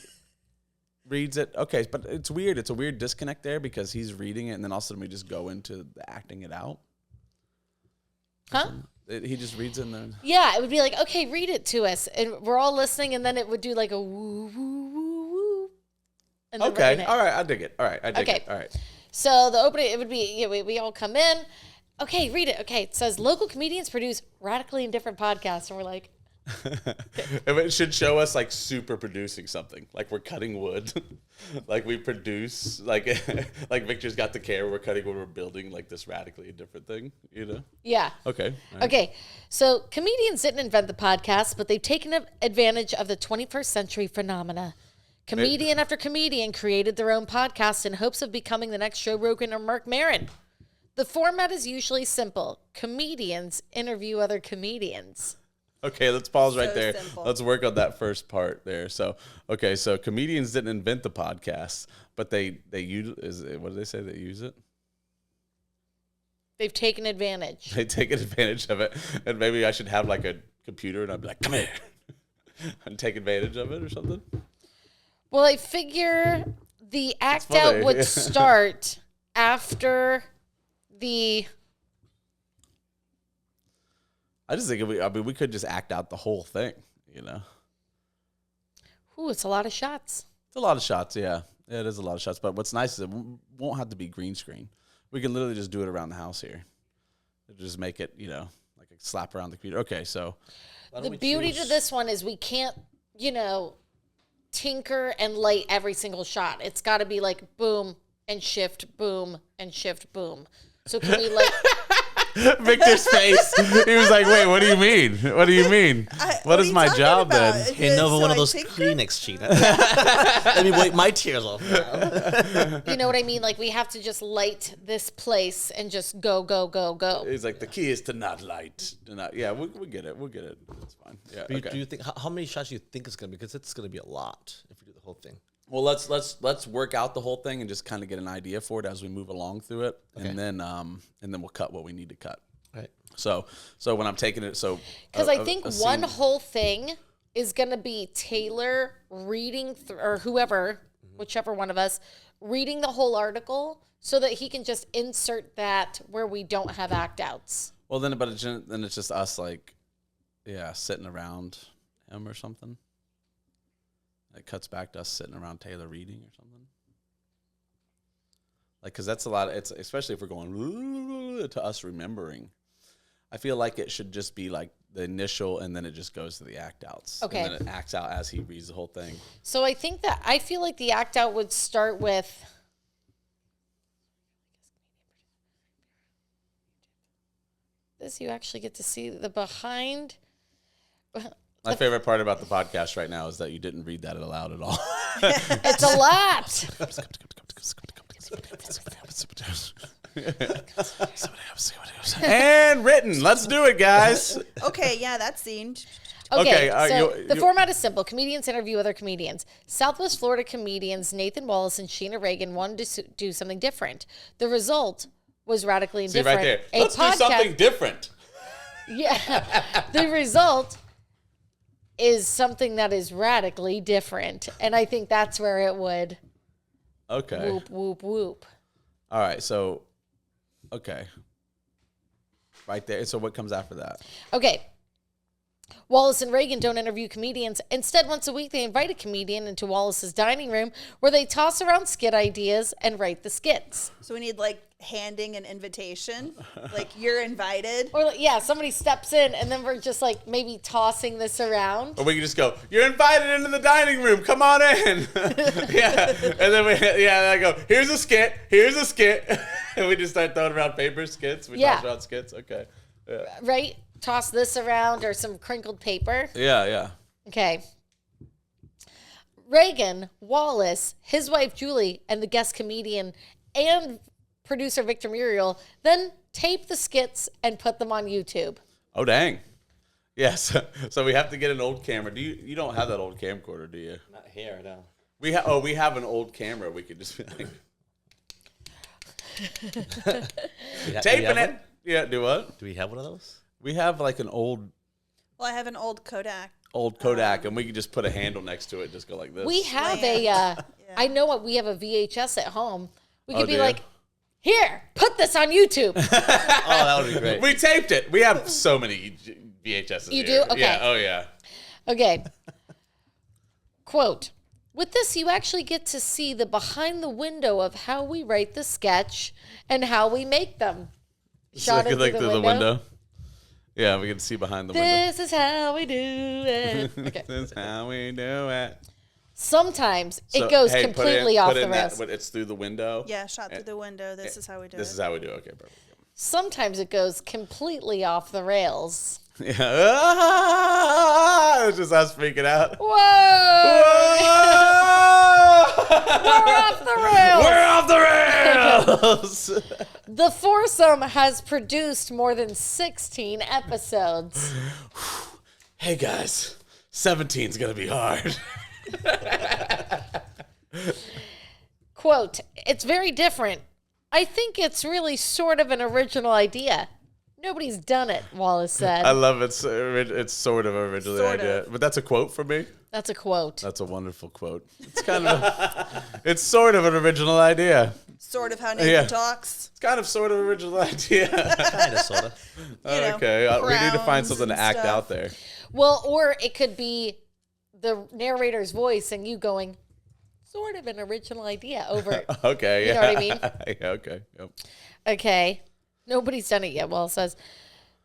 reads it. Okay, but it's weird. It's a weird disconnect there because he's reading it, and then all of a sudden we just go into the acting it out. Huh? He just reads it and then... Yeah, it would be like, okay, read it to us. And we're all listening, and then it would do like a woo, woo, woo, woo. And then Okay, all right, I dig it. All right, I dig it. All right. So the opening, it would be, we all come in. Okay, read it. Okay, it says, local comedians produce radically indifferent podcasts. And we're like... It should show us like super producing something, like we're cutting wood, like we produce, like Victor's got the camera, we're cutting when we're building like this radically indifferent thing, you know? Yeah. Okay. All right. Okay. So comedians didn't invent the podcast, but they've taken advantage of the 21st century phenomena. Comedian after comedian created their own podcast in hopes of becoming the next Joe Rogan or Mark Maron. The format is usually simple. Comedians interview other comedians. Okay, let's pause right So there. simple. Let's work on that first part there. So, okay, so comedians didn't invent the podcast, but they use what do they say? They use it. They've taken advantage. They take advantage of it, and maybe I should have like a computer, and I'd be like, "Come here," and take advantage of it or something. Well, I figure the act funny. out would start after the... I just think we could just act out the whole thing, you know. Ooh, it's a lot of shots. It's a lot of shots, yeah. It is a lot of shots. But what's nice is it won't have to be green screen. We can literally just do it around the house here. Just make it, you know, like a slap around the computer. Okay, so The beauty to this one is we can't, tinker and light every single shot. It's got to be like boom and shift, boom and shift, boom. So can we like... Victor's face. He was like, "Wait, what do you mean? What do you mean? What is my job then?" Hand over one of those Kleenex, Gina. Let me wipe my tears off. You know what I mean? Like we have to just light this place and just go, go, go, go. He's like, "The key is to not light. Yeah, we get it. We'll get it. It's fine." Yeah. Do you think how many shots do you think it's gonna be? Because it's gonna be a lot if we do the whole thing. Well, let's work out the whole thing and just kind of get an idea for it as we move along through it, Okay. and then we'll cut what we need to cut. Right. So when I'm taking it, Because I think one whole thing is going to be Taylor reading or whoever, whichever one of us, reading the whole article so that he can just insert that where we don't have act outs. Well, then it's just us like, yeah, sitting around him or something. It cuts back to us sitting around Taylor reading or something. Like, because that's a lot. It's especially if we're going to us remembering. I feel like it should just be like the initial, and then it just goes to the act outs. Okay. And then it acts out as he reads the whole thing. So I feel like the act out would start with. This you actually get to see the behind. My favorite part about the podcast right now is that you didn't read that aloud at all. It's a lot. And written. Let's do it, guys. Okay, yeah, that scene. Okay, so the format is simple. Comedians interview other comedians. Southwest Florida comedians Nathan Wallace and Sheena Reagan wanted to do something different. The result was Radically See Indifferent. right there. Let's do something different. Yeah. The result is something that is radically different. And I think that's where it would Okay. whoop, whoop, whoop. All right, so, okay. Right there. So what comes after that? Okay. Wallace and Reagan don't interview comedians. Instead, once a week, they invite a comedian into Wallace's dining room where they toss around skit ideas and write the skits. So we need like handing an invitation, like you're invited. Or yeah, somebody steps in and then we're just like maybe tossing this around. Or we can just go, "You're invited into the dining room. Come on in." Yeah. And then I go, here's a skit. And we just start throwing around paper skits. We toss around skits. Okay. Yeah. Right? toss this around or some crinkled paper. Yeah. Okay. Reagan, Wallace, his wife Julie, and the guest comedian and producer Victor Muriel then tape the skits and put them on YouTube. Oh, dang. Yes. So we have to get an old camera. You don't have that old camcorder, do you? Not here, no. We have an old camera. We could just be like taping it. Yeah, do what? Do we have one of those? We have like an old Well, I have an old Kodak. And we could just put a handle next to it, just go like this. We have I know what we have a VHS at home. We could be do you? like, here, put this on YouTube. Oh, that would be great. We taped it. We have so many VHSs. You here. do? Okay. Yeah. Oh, yeah. Okay. Quote, with this, you actually get to see the behind the window of how we write the sketch and how we make them. Shot So it through the window. Yeah, we can see behind the window. This is how we do it. Okay. This is how we do it. Sometimes it goes completely off the rails. But it's through the window. Yeah, shot through the window. This is how we do it. This is how we do it. Okay, perfect. Sometimes it goes completely off the rails. Yeah. It's just us freaking out. Whoa! We're off the rails. We're off the rails. The foursome has produced more than 16 episodes. Hey guys, 17's gonna be hard. Quote, it's very different. I think it's really sort of an original idea. Nobody's done it, Wallace said. I love it. It's sort of originally idea. But that's a quote from me? That's a quote. That's a wonderful quote. It's kind of, it's sort of an original idea. Sort of how Nathan talks. It's kind of sort of original idea. Kind of, sort of. Okay, we need to find something to act out there. Well, or it could be the narrator's voice and you going, sort of an original idea over. Okay, You know what I mean? Yeah, okay. Yep. Okay. Nobody's done it yet. Well, it says,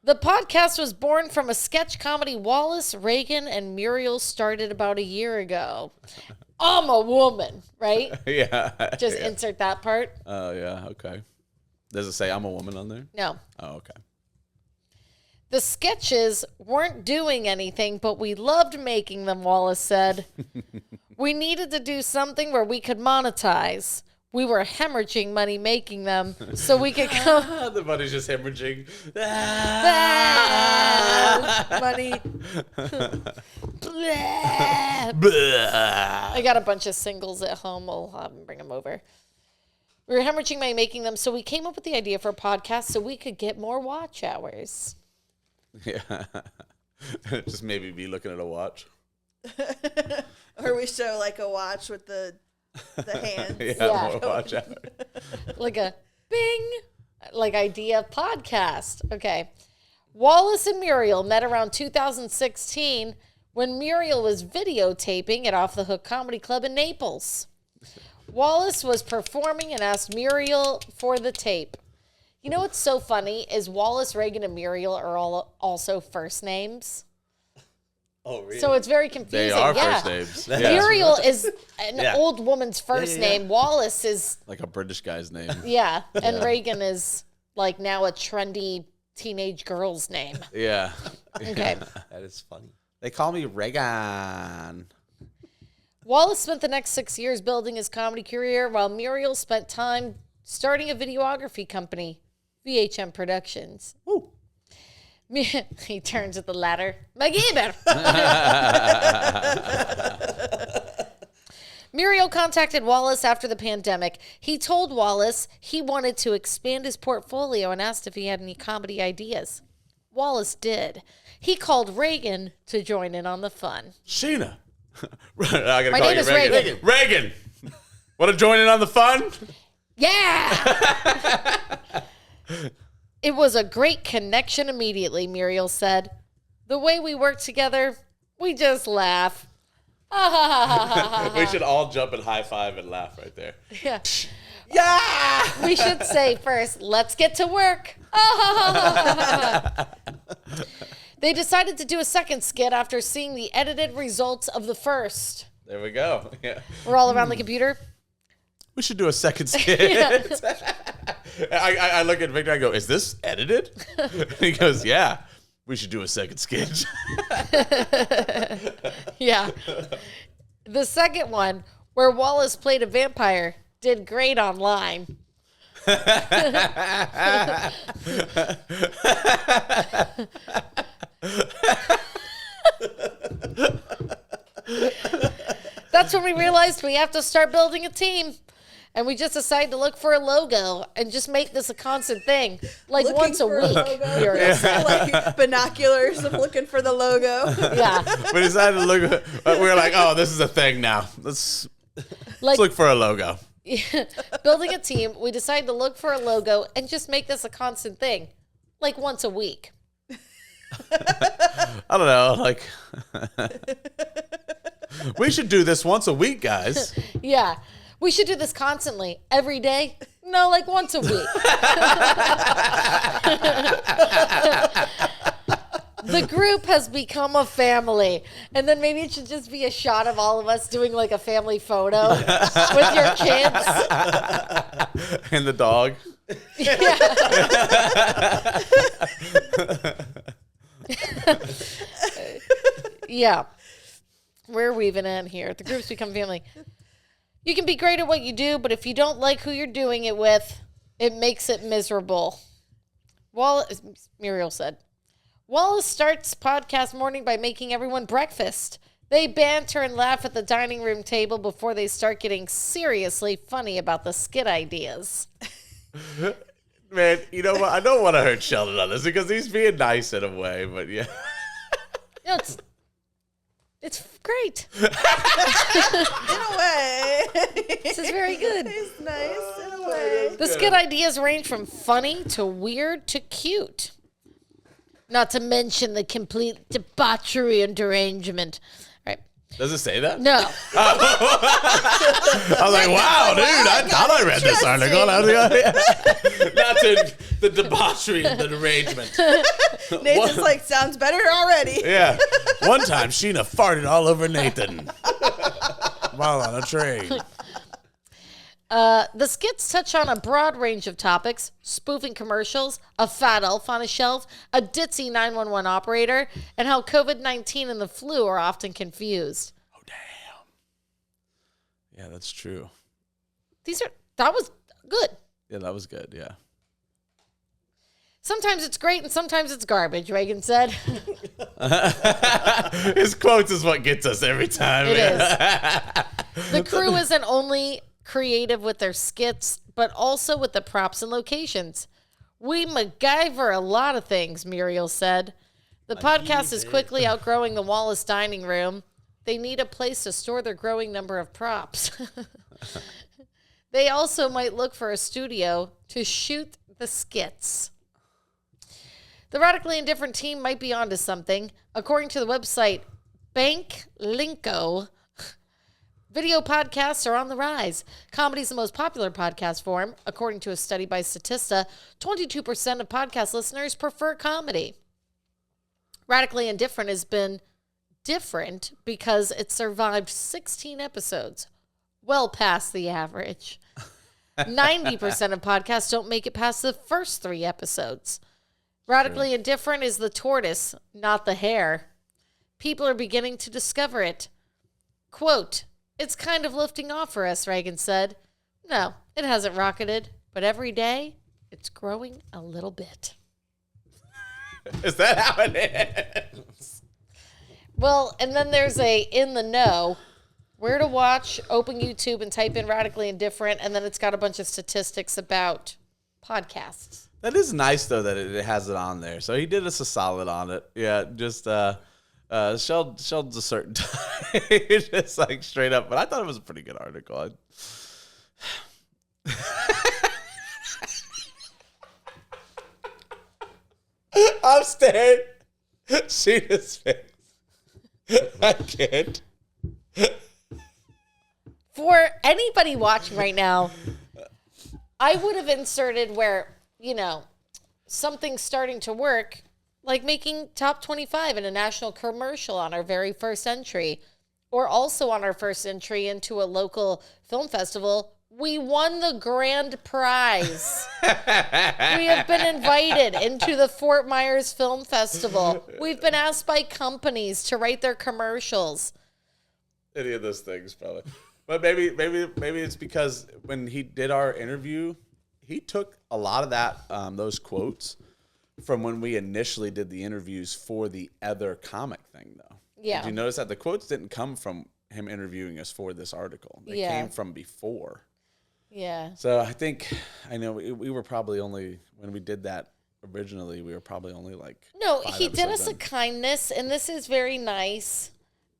the podcast was born from a sketch comedy Wallace, Reagan, and Muriel started about a year ago. I'm a woman, right? Yeah. Just insert that part. Oh, yeah, okay. Does it say I'm a woman on there? No. Oh, okay. The sketches weren't doing anything, but we loved making them, Wallace said. We needed to do something where we could monetize. We were hemorrhaging money making them, so we could come. The money's just hemorrhaging. Money. I got a bunch of singles at home. We'll have them bring them over. We were hemorrhaging money making them, so we came up with the idea for a podcast so we could get more watch hours. Yeah. Just maybe be looking at a watch. Or we show like a watch with the hands. Yeah. More watch out. Like a bing, like idea podcast. Okay. Wallace and Muriel met around 2016 when Muriel was videotaping at Off the Hook Comedy Club in Naples. Wallace was performing and asked Muriel for the tape. You know what's so funny is Wallace, Reagan, and Muriel are all also first names. Oh, really? So it's very confusing. They are first names. Yeah. Muriel is an old woman's first name. Wallace is like a British guy's name. Yeah. And Reagan is like now a trendy teenage girl's name. Yeah. Okay. That is funny. They call me Reagan. Wallace spent the next 6 years building his comedy career while Muriel spent time starting a videography company, VHM Productions. Ooh. He turns at the ladder. MacGyver. Muriel contacted Wallace after the pandemic. He told Wallace he wanted to expand his portfolio and asked if he had any comedy ideas. Wallace did. He called Reagan to join in on the fun. Sheena. I gotta My call name you is Reagan. Reagan. Want to join in on the fun? Yeah. It was a great connection immediately, Muriel said. The way we work together, we just laugh. We should all jump and high five and laugh right there. Yeah. Yeah. We should say first, let's get to work. They decided to do a second skit after seeing the edited results of the first. There we go. Yeah. We're all around the computer. We should do a second skit. I look at Victor, I go, is this edited? He goes, yeah. We should do a second sketch. Yeah. The second one, where Wallace played a vampire, did great online. That's when we realized we have to start building a team. And we just decided to look for a logo and just make this a constant thing. Like Looking once a for week. logo. Like binoculars. I'm looking for the logo. Yeah. We decided to look. We were like, oh, this is a thing now. Let's look for a logo. Building a team, we decided to look for a logo and just make this a constant thing. Like once a week. I don't know. Like, we should do this once a week, guys. Yeah. We should do this constantly. Every day? No, like once a week. The group has become a family. And then maybe it should just be a shot of all of us doing like a family photo with your kids. And the dog. Yeah. We're weaving in here. The group's become family. You can be great at what you do, but if you don't like who you're doing it with, it makes it miserable. Muriel said, Wallace starts podcast morning by making everyone breakfast. They banter and laugh at the dining room table before they start getting seriously funny about the skit ideas. Man, you know what? I don't want to hurt Sheldon on this because he's being nice in a way, but yeah. No, it's great. In a way. This is very good. It's nice in a way. The skit ideas range from funny to weird to cute. Not to mention the complete debauchery and derangement. All right. Does it say that? No. I was like, wow, dude, I thought I read this article. Not to the debauchery and the derangement. Nathan's like, sounds better already. Yeah. One time, Sheena farted all over Nathan while on a train. The skits touch on a broad range of topics: spoofing commercials, a fat elf on a shelf, a ditzy 911 operator, and how COVID-19 and the flu are often confused. Oh, damn. Yeah, that's true. That was good. Yeah, that was good, yeah. Sometimes it's great and sometimes it's garbage, Reagan said. His quotes is what gets us every time. It is. The crew isn't only creative with their skits, but also with the props and locations. We MacGyver a lot of things, Muriel said. The podcast is quickly outgrowing the Wallace dining room. They need a place to store their growing number of props. They also might look for a studio to shoot the skits. The Radically Indifferent team might be onto something. According to the website Banklinko, video podcasts are on the rise. Comedy is the most popular podcast form. According to a study by Statista, 22% of podcast listeners prefer comedy. Radically Indifferent has been different because it survived 16 episodes, well past the average. 90% of podcasts don't make it past the first 3 episodes. Radically Indifferent is the tortoise, not the hare. People are beginning to discover it. Quote, "It's kind of lifting off for us," Reagan said. No, it hasn't rocketed, but every day it's growing a little bit. Is that how it is? Well, and then there's a in the know, where to watch, open YouTube and type in Radically Indifferent, and then it's got a bunch of statistics about podcasts. That is nice, though, that it has it on there. So he did us a solid on it. Yeah, just Sheldon's a certain time. Just like straight up. But I thought it was a pretty good article. I'm staring. See his face. I can't. For anybody watching right now, I would have inserted where, something's starting to work, like making top 25 in a national commercial on our very first entry, or also on our first entry into a local film festival We won the grand prize. We have been invited into the Fort Myers Film Festival. We've been asked by companies to write their commercials. Any of those things, probably. But maybe it's because when he did our interview, he took a lot of that those quotes from when we initially did the interviews for the other comic thing, though. Yeah. Did you notice that the quotes didn't come from him interviewing us for this article? They came from before. Yeah. So I know we were probably only, when we did that originally, we were probably only like. No, 5 he did us episodes a kindness, and this is very nice.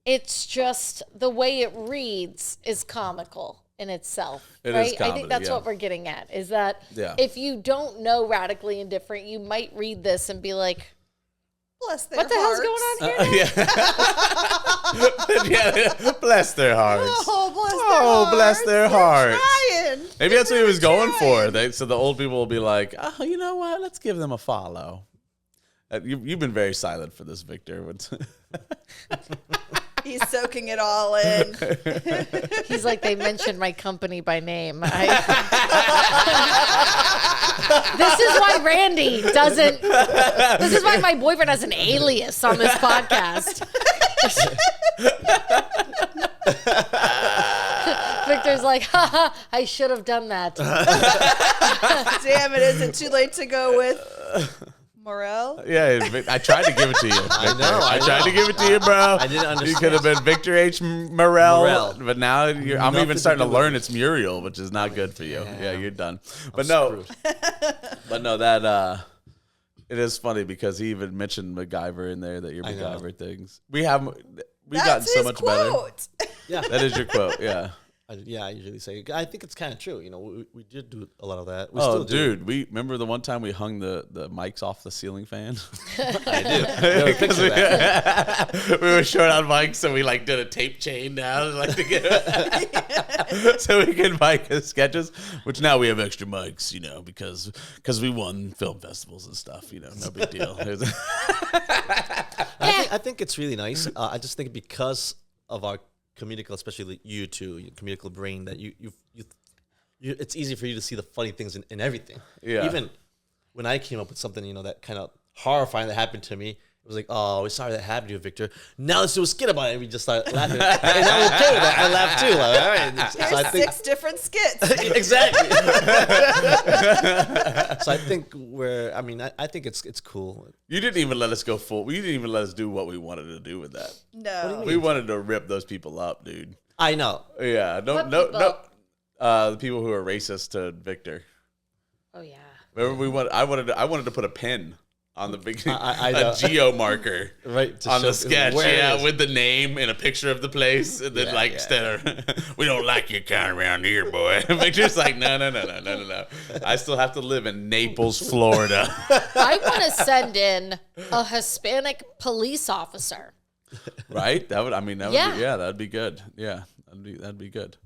It's just the way it reads is comical in itself. It right? is comedy, I think that's yeah. what we're getting at, is that Yeah. if you don't know Radically Indifferent, you might read this and be like, Bless their what the hell's hearts. going on here? Yeah, bless their hearts. Oh, bless their hearts. Trying. Maybe that's what he was going for. So the old people will be like, oh, you know what? Let's give them a follow. You've been very silent for this, Victor. He's soaking it all in. He's like, they mentioned my company by name. This is why Randy doesn't. This is why my boyfriend has an alias on this podcast. Victor's like, haha, I should have done that. Damn it, is it too late to go with Morel? Yeah, I tried to give it to you. I tried to give it to you, bro. I didn't understand. You could have been Victor H. Morel. But now I'm even starting to learn it's Muriel, which is not good for you. Yeah, you're done. But no, that it is funny because he even mentioned MacGyver in there, that your MacGyver things. We've gotten so much quote. better. Yeah, that is your quote. Yeah. I usually say. I think it's kind of true. You know, we did do a lot of that. We Oh, still do. dude, we remember the one time we hung the mics off the ceiling fan. I do. We were short on mics, so we like did a tape chain down, like to get so we could mic his sketches. Which now we have extra mics, you know, because we won film festivals and stuff. You know, no big deal. I think it's really nice. I just think because of our comedical, especially you two, your comedical brain, that you it's easy for you to see the funny things in everything. Yeah. Even when I came up with something, you know, that kind of horrifying that happened to me, it was like, oh, we're sorry that happened to you, Victor. Now let's do a skit about it. And we just started laughing. And I'm okay with that. I laugh too. Like, all right. There's So I think 6 different skits. exactly. So I think I think it's cool. You didn't even let us go full. You didn't even let us do what we wanted to do with that. No. We wanted to rip those people up, dude. I know. Yeah. No. The people who are racist to Victor. Oh yeah. Remember I wanted to put a pin on the big a geo marker right on the sketch, with the name and a picture of the place, and then instead of we don't like your kind around here, boy. Victor's like, no. I still have to live in Naples, Florida. I want to send in a Hispanic police officer. Right? That'd be good. Yeah, that'd be good.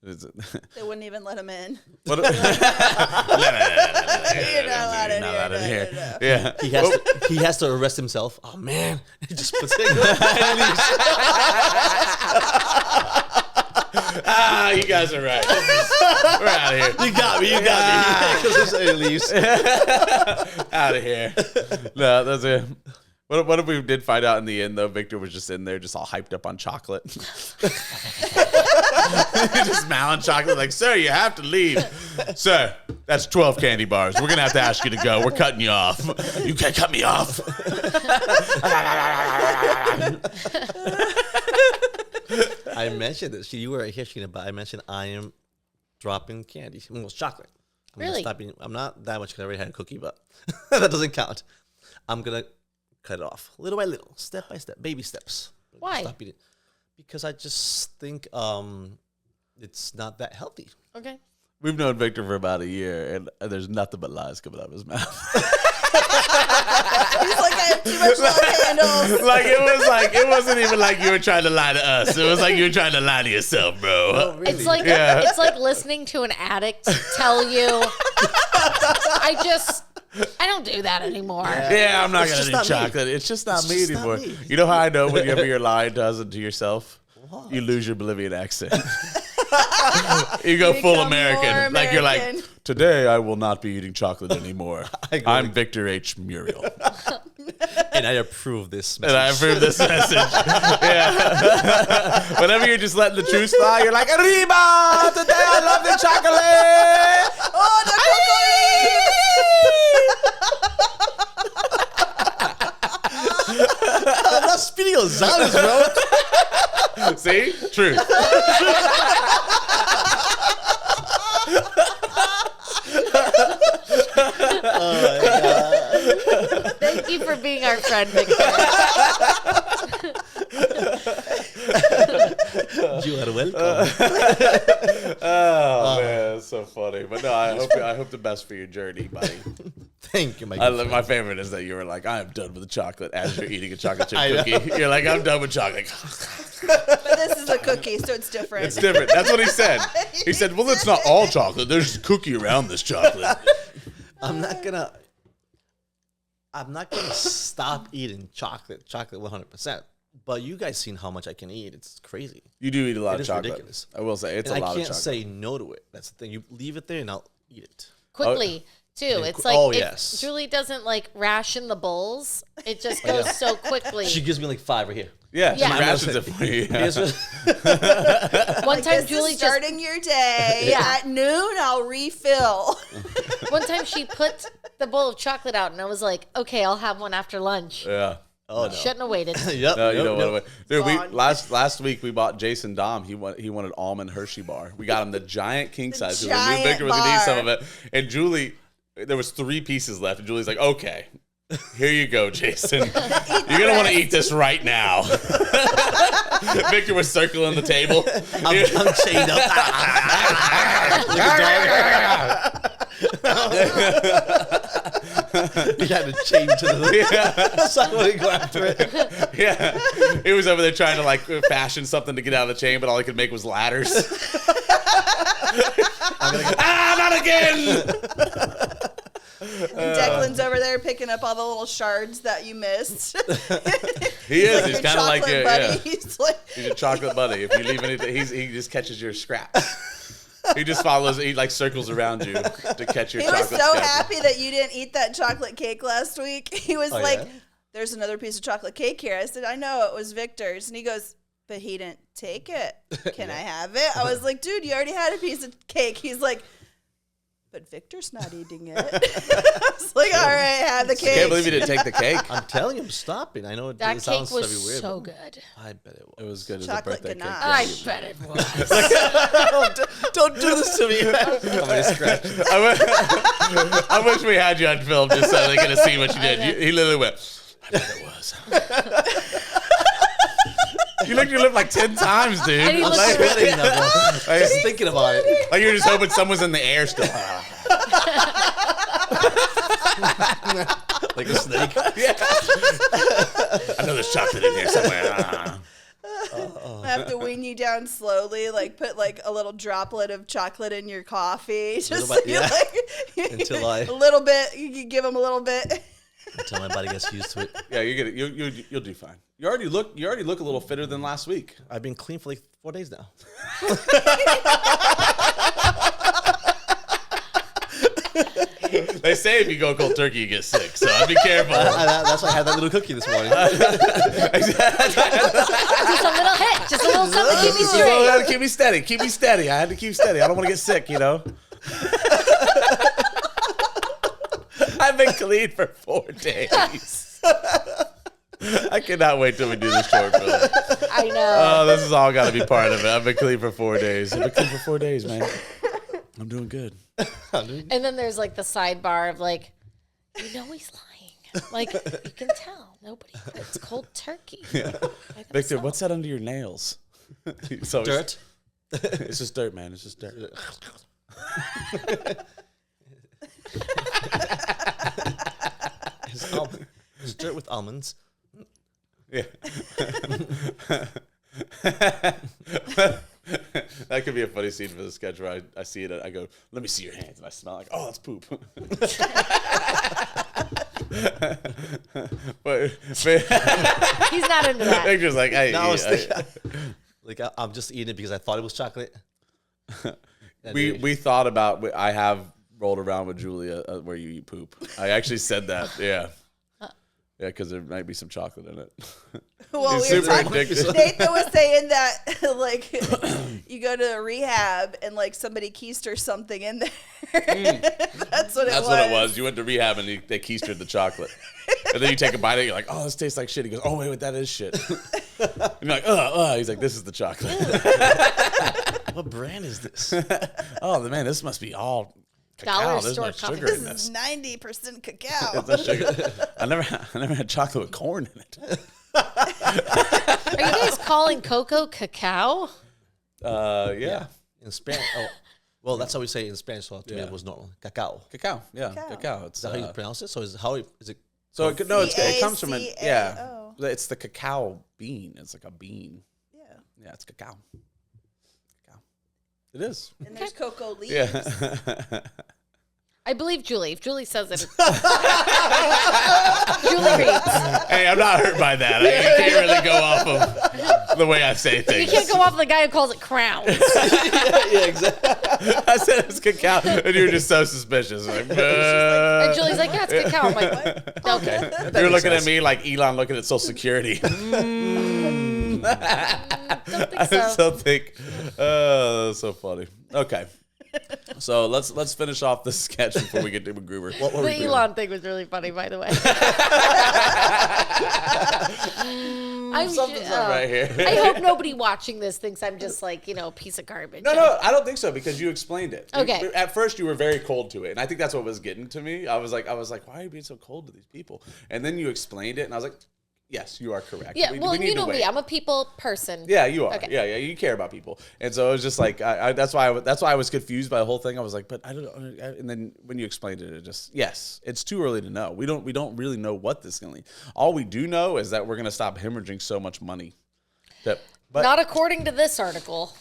They wouldn't even let him in. You're not allowed in here. No. Yeah. He has to arrest himself. Oh man. He just puts it you guys are right. We're out of here. You got me. Because it's leaves. Out of here. No, that's it. What if we did find out in the end, though, Victor was just in there just all hyped up on chocolate? Just mouthing chocolate like, sir, you have to leave. Sir, that's 12 candy bars. We're going to have to ask you to go. We're cutting you off. You can't cut me off. I mentioned this. You were here, Sheena, but I mentioned I am dropping candy. Almost chocolate. Really? I'm not that much because I already had a cookie, but that doesn't count. I'm going to cut it off little by little, step by step, baby steps. Why? Stop eating. Because I just think it's not that healthy. Okay. We've known Victor for about a year, and there's nothing but lies coming out of his mouth. He's like, I have too much love handles. It wasn't even like you were trying to lie to us. It was like you were trying to lie to yourself, bro. Oh, really? It's like listening to an addict tell you, I don't do that anymore. Yeah, I'm not going to do chocolate. It's just not me anymore. You know how I know whenever you're lying to us and to yourself? What? You lose your Bolivian accent. You go You full become American. more Like you're like, American. today I will not be eating chocolate anymore. I'm Victor H. Muriel. And I approve this And message. I approve this message. Yeah. Whenever you're just letting the truth fly, you're like, Arriba! Today I love the chocolate! Oh, the I'm not speaking Gonzalez, bro. See? Truth. Thank you for being our friend, Victor. You are welcome. Oh, man, that's so funny. But no, I hope the best for your journey, buddy. Thank you, My favorite is that you were like, I am done with the chocolate as you're eating a chocolate chip cookie. You're like, I'm done with chocolate. But this is a cookie, so it's different. It's different. That's what he said. He said, well, it's not all chocolate. There's a cookie around this chocolate. I'm not gonna stop eating chocolate 100%. But you guys seen how much I can eat. It's crazy. You do eat a lot It of is chocolate. ridiculous. I will say, it's a lot of chocolate. I can't say no to it. That's the thing. You leave it there and I'll eat it. Quickly, too. It's like if yes. Julie doesn't like ration the bowls, it just goes so quickly. She gives me like 5 right here. Yeah, Yeah. she rations it for you. One time This Julie is starting your day. Yeah. At noon, I'll refill. one time she put the bowl of chocolate out, and I was like, "Okay, I'll have one after lunch." Yeah. Oh, no. Shouldn't have waited. Yep. No, you don't want to wait. Dude, Gone. last week we bought Jason Dom. He wanted almond Hershey bar. We got him the giant king size. We knew giant Victor was gonna eat some of bar. it. And Julie, there was 3 pieces left, and Julie's like, "Okay, here you go, Jason. You're gonna want to eat this right now." Victor was circling the table. I'm chained up. He had to chain to the so I wouldn't go after it. Yeah, he was over there trying to like fashion something to get out of the chain, but all he could make was ladders. Not again! And Declan's over there picking up all the little shards that you missed. He is. Like He's your kind of like chocolate a, buddy. yeah. He's like, He's a chocolate buddy. If you leave anything, he just catches your scraps. He just follows. He like circles around you to catch your he chocolate. was so scraps. happy that you didn't eat that chocolate cake last week. He was like, yeah? "There's another piece of chocolate cake here." I said, "I know, it was Victor's." And he goes, "But he didn't take it. Can I have it?" I was like, "Dude, you already had a piece of cake." He's like, "But Victor's not eating it." I was like, "All right, have the I cake." can't believe you didn't take the cake. I'm telling you, I'm stopping. I know it, That it cake sounds was very weird. so but good. I bet it was. It was good as a Chocolate birthday cake. ganache. I bet it was. Don't do this to me. Somebody scratch. I wish we had you on film just so they could have seen what you did. He literally went, "I bet it was." You licked your lip like 10 times, dude. And he I'm looked Like, sweating now, bro. Just thinking about it. like you're just hoping someone's in the air still. Like a snake. I know there's chocolate in here somewhere. I have to wean you down slowly, like put like a little droplet of chocolate in your coffee. Just bit, so you, yeah. like, Until I- a little bit. You can give him a little bit. Until my body gets used to it. Yeah, you'll do fine. You already look a little fitter than last week. I've been clean for like 4 days now. They say if you go cold turkey, you get sick. So I'd be careful. That's why I had that little cookie this morning. Just a little hit, just a little something to keep me You straight. had to keep me steady. Keep me steady. I had to keep steady. I don't want to get sick, you know. I've been clean for 4 days. I cannot wait till we do this short film. I know. Oh, this has all got to be part of it. I've been clean for 4 days. I've been clean for 4 days, man. I'm doing good. And then there's like the sidebar of like, you know he's lying. Like, you can tell. Nobody. It's cold turkey. Victor, what's that under your nails? So Dirt. It's just dirt, man. It's just dirt. It's dirt with almonds. Yeah. That could be a funny scene for the sketch where I see it and I go, "Let me see your hands," and I smell like, "Oh, that's poop." but He's not into that. Victor's like, "Hey, No, I was thinking, like I'm just eating it because I thought it was chocolate. We thought about. I have rolled around with Julia where you eat poop. I actually said that. Yeah. Yeah, because there might be some chocolate in it. Well, It's we were super talking, addictive. Nathan was saying that, like, you go to a rehab and, like, somebody keistered something in there. That's what it was. That's what it was. You went to rehab and they keistered the chocolate. And then you take a bite of it, you're like, oh, this tastes like shit. He goes, oh, wait, that is shit. And you're like, He's like, this is the chocolate. What brand is this? Oh, man, this must be all cacao. Dollar There's store no sugar company. in This this. is 90% cacao. There's no sugar. I never had chocolate with corn in it. Are you guys calling cocoa cacao? Yeah. In Spanish. Oh, well, that's how we say it in Spanish. So to me, it was normal. Cacao. Cacao. Yeah. Cacao. It's Is that how you pronounce it? So is it? So it comes from C-A-C-A-O. It's the cacao bean. It's like a bean. Yeah. Yeah, it's cacao. Cacao. It is. And there's cocoa leaves. Yeah. I believe Julie. If Julie says it, Julie reads. Hey, I'm not hurt by that. I can't really go off of the way I say You things. can't go off the guy who calls it crowns. Yeah, exactly. I said it's cacao, and you were just so suspicious. Like, And Julie's like, yeah, it's cacao. I'm like, what? Okay. You're looking at me like Elon looking at Social Security. I still think, that's so funny. Okay. So let's finish off this sketch before we get to MacGruber. What were we The doing? Elon thing was really funny, by the way. Something's not right here. I hope nobody watching this thinks I'm just like, a piece of garbage. No, I don't think so because you explained it. Okay. At first, you were very cold to it, and I think that's what was getting to me. I was like, why are you being so cold to these people? And then you explained it, and I was like, yes, you are correct. Yeah, we well, need you to know wait. me. I'm a people person. Yeah, you are. Okay. Yeah, you care about people, and so it was just like that's why I was confused by the whole thing. I was like, but I don't know. And then when you explained it, yes, it's too early to know. We don't really know what this is going to lead. All we do know is that we're going to stop hemorrhaging so much money. But Not according to this article.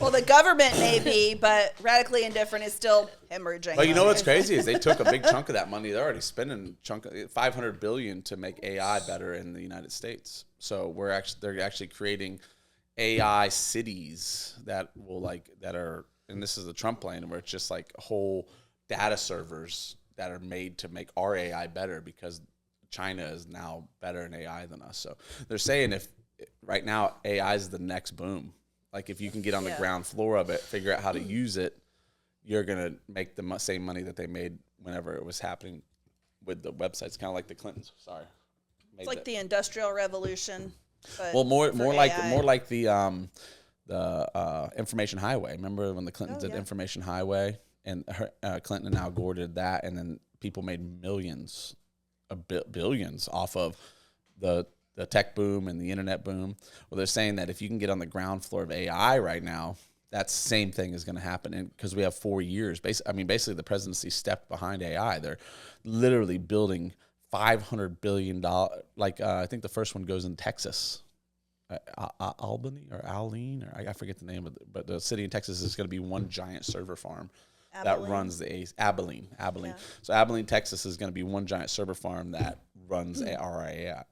Well, the government may be, but Radically Indifferent is still hemorrhaging. But you know what's crazy is they took a big chunk of that money. They're already spending $500 billion to make AI better in the United States. So they're actually creating AI cities that are, and this is the Trump plan, where it's just like whole data servers that are made to make our AI better because China is now better in AI than us. So they're saying if right now AI is the next boom. Like if you can get on the ground floor of it, figure out how to use it, you're going to make the same money that they made whenever it was happening with the websites. Kind of like the Clintons. Sorry. It's like the Industrial Revolution. But well, more AI. like the Information Highway. Remember when the Clintons did Information Highway, and Clinton and Al Gore did that, and then people made millions, billions off of the tech boom and the internet boom. Well, they're saying that if you can get on the ground floor of AI right now, that same thing is going to happen. And because we have 4 years, basically the presidency stepped behind AI. They're literally building $500 billion. I think the first one goes in Texas, Albany or Abilene, or I forget the name of it, but the city in Texas is going to be one giant server farm. That runs the Abilene. Yeah. So Abilene, Texas is going to be one giant server farm that runs our AI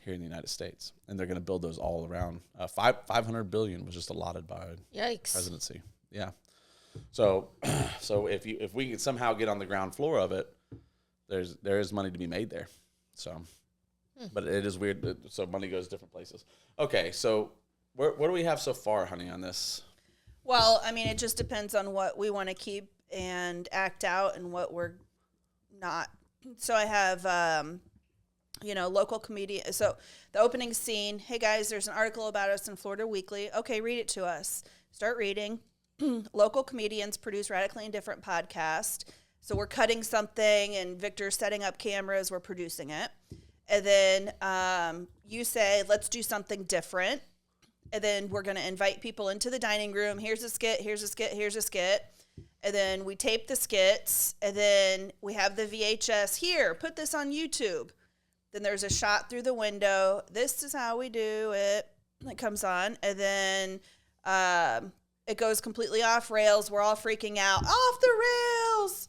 here in the United States, and they're going to build those all around. $500 billion was just allotted by Yikes. presidency. Yeah. So if we can somehow get on the ground floor of it, there is money to be made there. So, but it is weird. So money goes different places. Okay. So what do we have so far, honey, on this? Well, I mean, it just depends on what we want to keep and act out and what we're not. So I have, local comedian. So the opening scene, hey guys, there's an article about us in Florida Weekly. Okay, read it to us. Start reading. Local comedians produce Radically Indifferent podcast. So we're cutting something and Victor's setting up cameras. We're producing it. And then you say, let's do something different. And then we're going to invite people into the dining room. Here's a skit, here's a skit, here's a skit. And then we tape the skits. And then we have the VHS here. Put this on YouTube. Then there's a shot through the window. This is how we do it. It comes on. And then it goes completely off rails. We're all freaking out. Off the rails!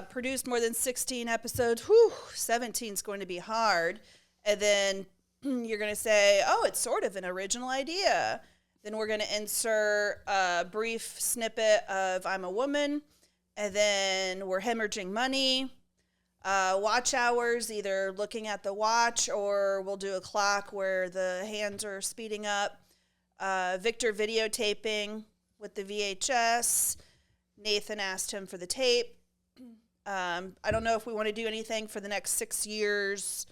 Produced more than 16 episodes. 17 is going to be hard. And then you're going to say, oh, it's sort of an original idea. Then we're going to insert a brief snippet of I'm a woman. And then we're hemorrhaging money. Watch hours, either looking at the watch or we'll do a clock where the hands are speeding up. Victor videotaping with the VHS. Nathan asked him for the tape. I don't know if we want to do anything for the next 6 years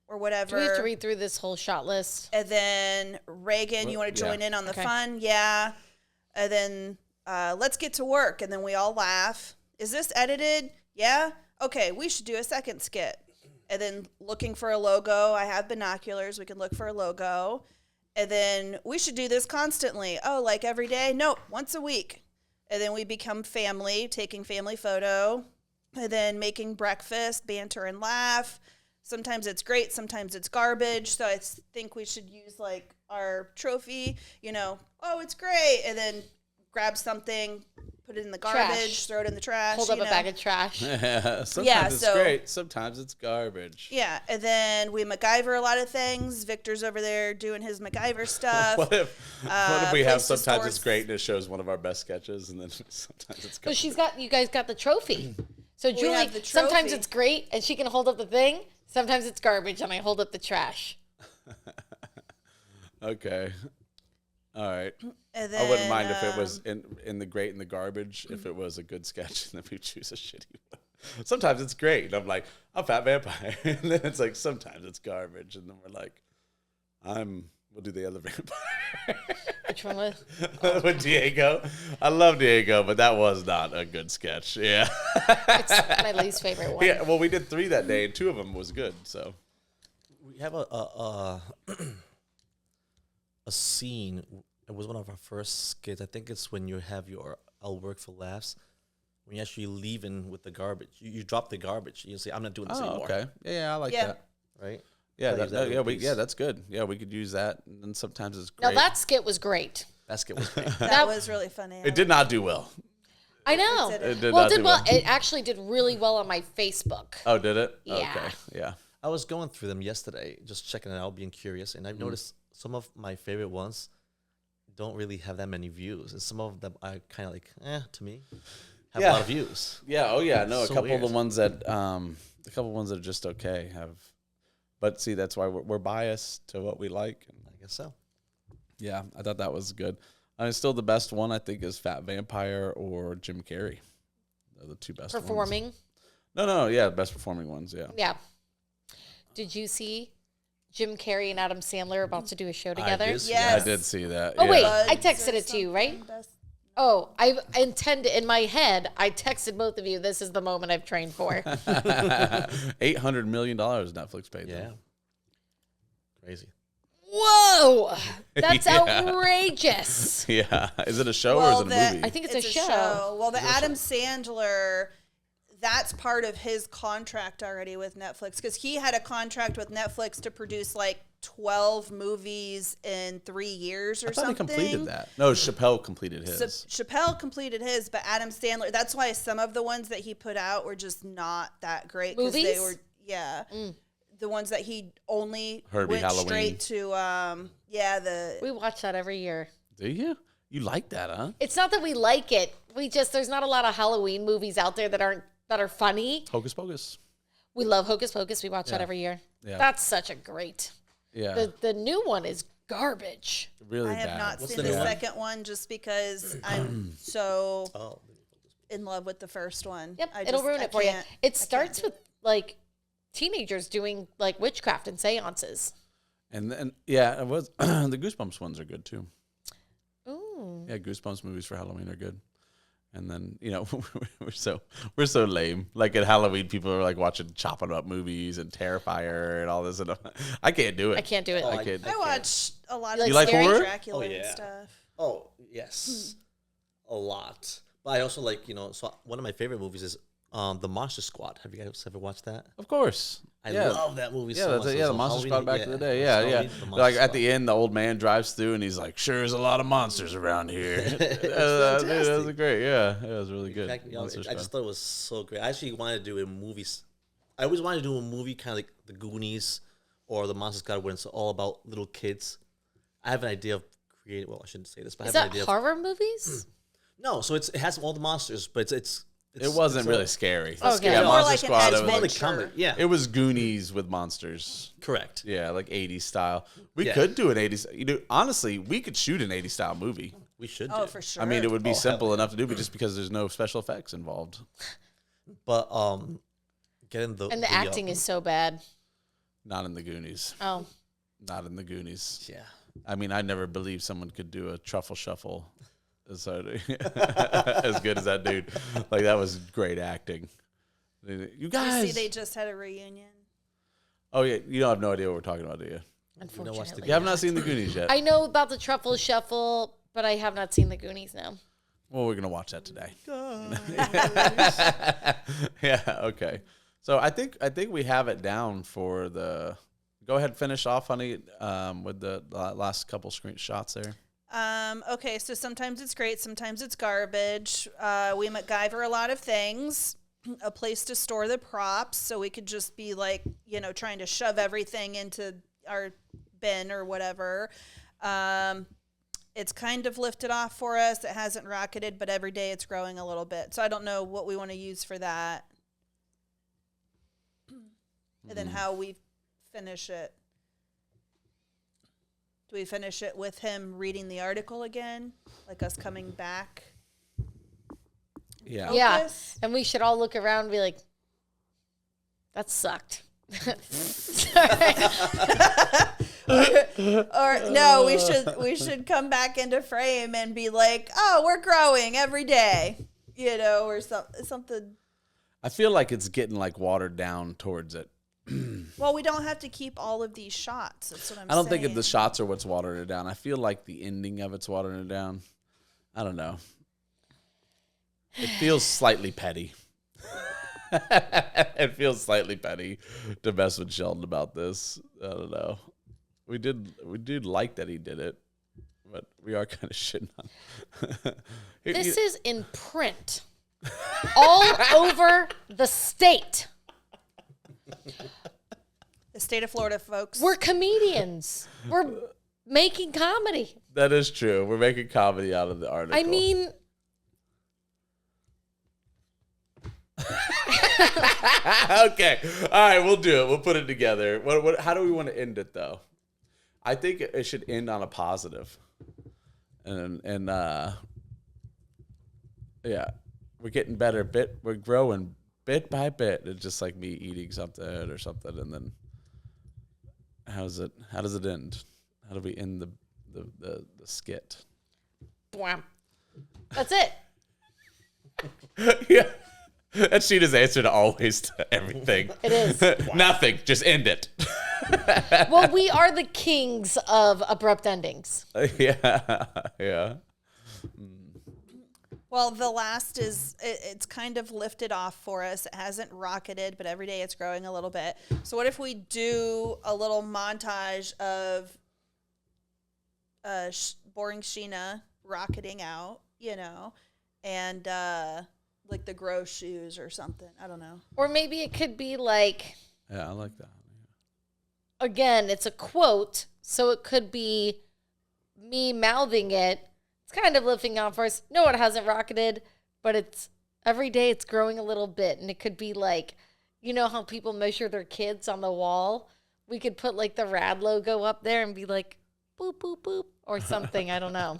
or whatever. Do we have to read through this whole shot list? And then Reagan, you want to join in on the fun? Yeah. And then let's get to work. And then we all laugh. Is this edited? Yeah. Okay, we should do a second skit. And then looking for a logo. I have binoculars. We can look for a logo. And then we should do this constantly. Oh, like every day? Nope, once a week. And then we become family, taking family photo. And then making breakfast, banter and laugh. Sometimes it's great, sometimes it's garbage. So I think we should use like our trophy, oh, it's great. And then grab something, put it in the garbage, throw it in the trash. Hold up a bag of trash. Sometimes it's great, sometimes it's garbage. Yeah, and then we MacGyver a lot of things. Victor's over there doing his MacGyver stuff. What if we have sometimes it's great and it shows one of our best sketches and then sometimes it's garbage? But you guys got the trophy. So Julie, sometimes it's great and she can hold up the thing. Sometimes it's garbage and I hold up the trash. Okay. All right. And then, I wouldn't mind if it was in the great and the garbage, if it was a good sketch, and then we choose a shitty one. Sometimes it's great, and I'm like, I'm Fat Vampire. And then it's like, sometimes it's garbage, and then we're like, we'll do the other vampire. Which one was? With Diego. I love Diego, but that was not a good sketch. Yeah. It's my least favorite one. Yeah, well, we did 3 that day, and 2 of them was good, so. We have a scene. It was one of our first skits. I think it's when you have your I'll work for laughs. When you're actually leaving with the garbage. You drop the garbage. You say, I'm not doing this anymore. Okay. Yeah, I like that. Right? Yeah, that's good. Yeah, we could use that. And then sometimes it's great. Now that skit was great. That skit was great. That was really funny. It did not do well. I know. It did not do well. It actually did really well on my Facebook. Oh, did it? Yeah. Okay. Yeah. I was going through them yesterday, just checking it out, being curious, and I've noticed some of my favorite ones don't really have that many views, and some of them are kind of like, to me, have a lot of views. Yeah. Oh, yeah. No, So a couple weird. of the ones that, are just okay have, but see, that's why we're biased to what we like. And I guess so. Yeah, I thought that was good. Still the best one I think is Fat Vampire or Jim Carrey. They're the 2 best Performing? ones. No, yeah, best performing ones. Yeah. Yeah. Did you see Jim Carrey and Adam Sandler about to do a show together? I did see that. Oh, yeah. wait, I texted it to you, right? Oh, I intended, in my head, I texted both of you, this is the moment I've trained for. $800 million Netflix paid them. Yeah. Crazy. Whoa! That's Yeah. outrageous. Yeah. Is it a show or is it a movie? I think it's a show. Well, the Adam Sandler, that's part of his contract already with Netflix, because he had a contract with Netflix to produce like 12 movies in 3 years or I thought something. he completed that. No, Chappelle completed his. Chappelle completed his, but Adam Sandler, that's why some of the ones that he put out were just not that great. Because they were, the ones that he only Herbie went Halloween. straight to, We watch that every year. Do you? You like that, huh? It's not that we like it. There's not a lot of Halloween movies out there that are funny. Hocus Pocus. We love Hocus Pocus. We watch that every year. Yeah. That's such a great. Yeah. The new one is garbage. Really I have bad. not What's seen the the new one? second one just because I'm so in love with the first one. Yep, I it'll just- ruin I it for you. can't- It starts with like teenagers doing like witchcraft and seances. And then it was the Goosebumps ones are good too. Ooh. Yeah, Goosebumps movies for Halloween are good. And then we're so lame. Like at Halloween, people are like watching chopping up movies and Terrifier and all this. And I can't do it. I can't do it. I can't. I watch a lot You of like scary horror? Dracula Oh, and yeah. stuff. Oh, yes. A lot. But I also like, so one of my favorite movies is The Monster Squad. Have you guys ever watched that? Of course. I Yeah. love that movie Yeah, so that's much. it. It Yeah, was the on Monster Halloween. Squad back in the day. It was Yeah, Halloween, yeah. The Monster Like at Squad. the end, the old man drives through and he's like, "Sure, there's a lot of monsters around here." That was great. Yeah, it was really good. Cracked me up. Monster I Squad. just thought it was so great. I actually wanted to do a movie. I always wanted to do a movie kind of like The Goonies or The Monster Squad when it's all about little kids. I have an idea of created. Well, I shouldn't say this, but Is I have that an idea. horror movies? No, so it has all the monsters, but It wasn't really scary. Okay. Yeah, More Monster like an Squad. adventure. Yeah, It was Goonies with monsters. correct. Yeah, like 80s style. We Yeah. could do an 80s. Honestly, we could shoot an 80s style movie. We should. Oh, do. for sure. I mean, it would be simple enough to do, but just because there's no special effects involved. But getting the And the acting is so bad. Not in the Goonies. Oh. Not in the Goonies. Yeah. I mean, I never believed someone could do a truffle shuffle as good as that dude. Like, that was great acting. You guys. See, they just had a reunion. Oh, yeah. You don't have no idea what we're talking about, do you? Unfortunately. You have not seen the Goonies yet. I know about the Truffle Shuffle, but I have not seen the Goonies now. Well, we're going to watch that today. Yeah, okay. So I think we have it down for the... Go ahead and finish off, honey, with the last couple screenshots there. Okay, so sometimes it's great, sometimes it's garbage. We MacGyver a lot of things. A place to store the props, so we could just be like, trying to shove everything into our bin or whatever. It's kind of lifted off for us. It hasn't rocketed, but every day it's growing a little bit. So I don't know what we want to use for that. And then how we finish it. Do we finish it with him reading the article again? Like us coming back? Yeah. Yeah. Focus? And we should all look around and be like, that sucked. Or no, we should come back into frame and be like, oh, we're growing every day, or something. I feel like it's getting like watered down towards it. Well, we don't have to keep all of these shots. That's what I'm saying. I don't think the shots are what's watering it down. I feel like the ending of it's watering it down. I don't know. It feels slightly petty. It feels slightly petty to mess with Sheldon about this. I don't know. We did like that he did it, but we are kind of shitting on. This is in print all over the state. The state of Florida, folks. We're comedians. We're making comedy. That is true. We're making comedy out of the article. I mean, okay. All right, we'll do it. We'll put it together. How do we want to end it, though? I think it should end on a positive. And yeah, we're getting better. We're growing bit by bit. It's just like me eating something or something, and then how does it end? How do we end the skit? Bwam. That's it. Yeah. That's Sheena's answer to always to everything. It is. Nothing. Just end it. Well, we are the kings of abrupt endings. Yeah. Well, the last is, it's kind of lifted off for us. It hasn't rocketed, but every day it's growing a little bit. So what if we do a little montage of boring Sheena rocketing out, and like the grow shoes or something. I don't know. Or maybe it could be like... Yeah, I like that. Again, it's a quote, so it could be me mouthing it. It's kind of lifting off for us. No, it hasn't rocketed, but it's every day it's growing a little bit. And it could be like, you know how people measure their kids on the wall? We could put like the Rad logo up there and be like, boop, boop, boop, or something. I don't know.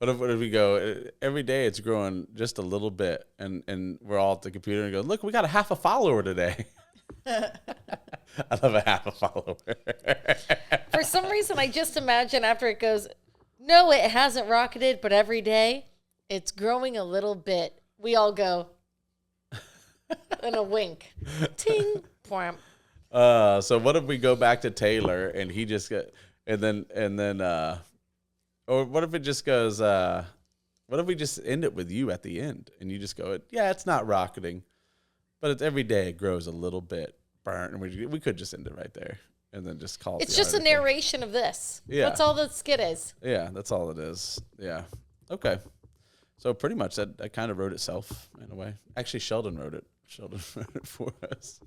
What if we go, every day it's growing just a little bit, and we're all at the computer and go, look, we got a half a follower today. I love a half a follower. For some reason, I just imagine after it goes, no, it hasn't rocketed, but every day it's growing a little bit. We all go, and a wink. Ting, pwam. So what if we go back to Taylor and he just got, and then, or what if it just goes, what if we just end it with you at the end and you just go, yeah, it's not rocketing, but it's every day it grows a little bit. And we could just end it right there and then just call it. It's just article. a narration of this. Yeah. That's all the skit is. Yeah, that's all it is. Yeah. Okay. So pretty much that kind of wrote itself in a way. Actually, Sheldon wrote it. Sheldon wrote it for us.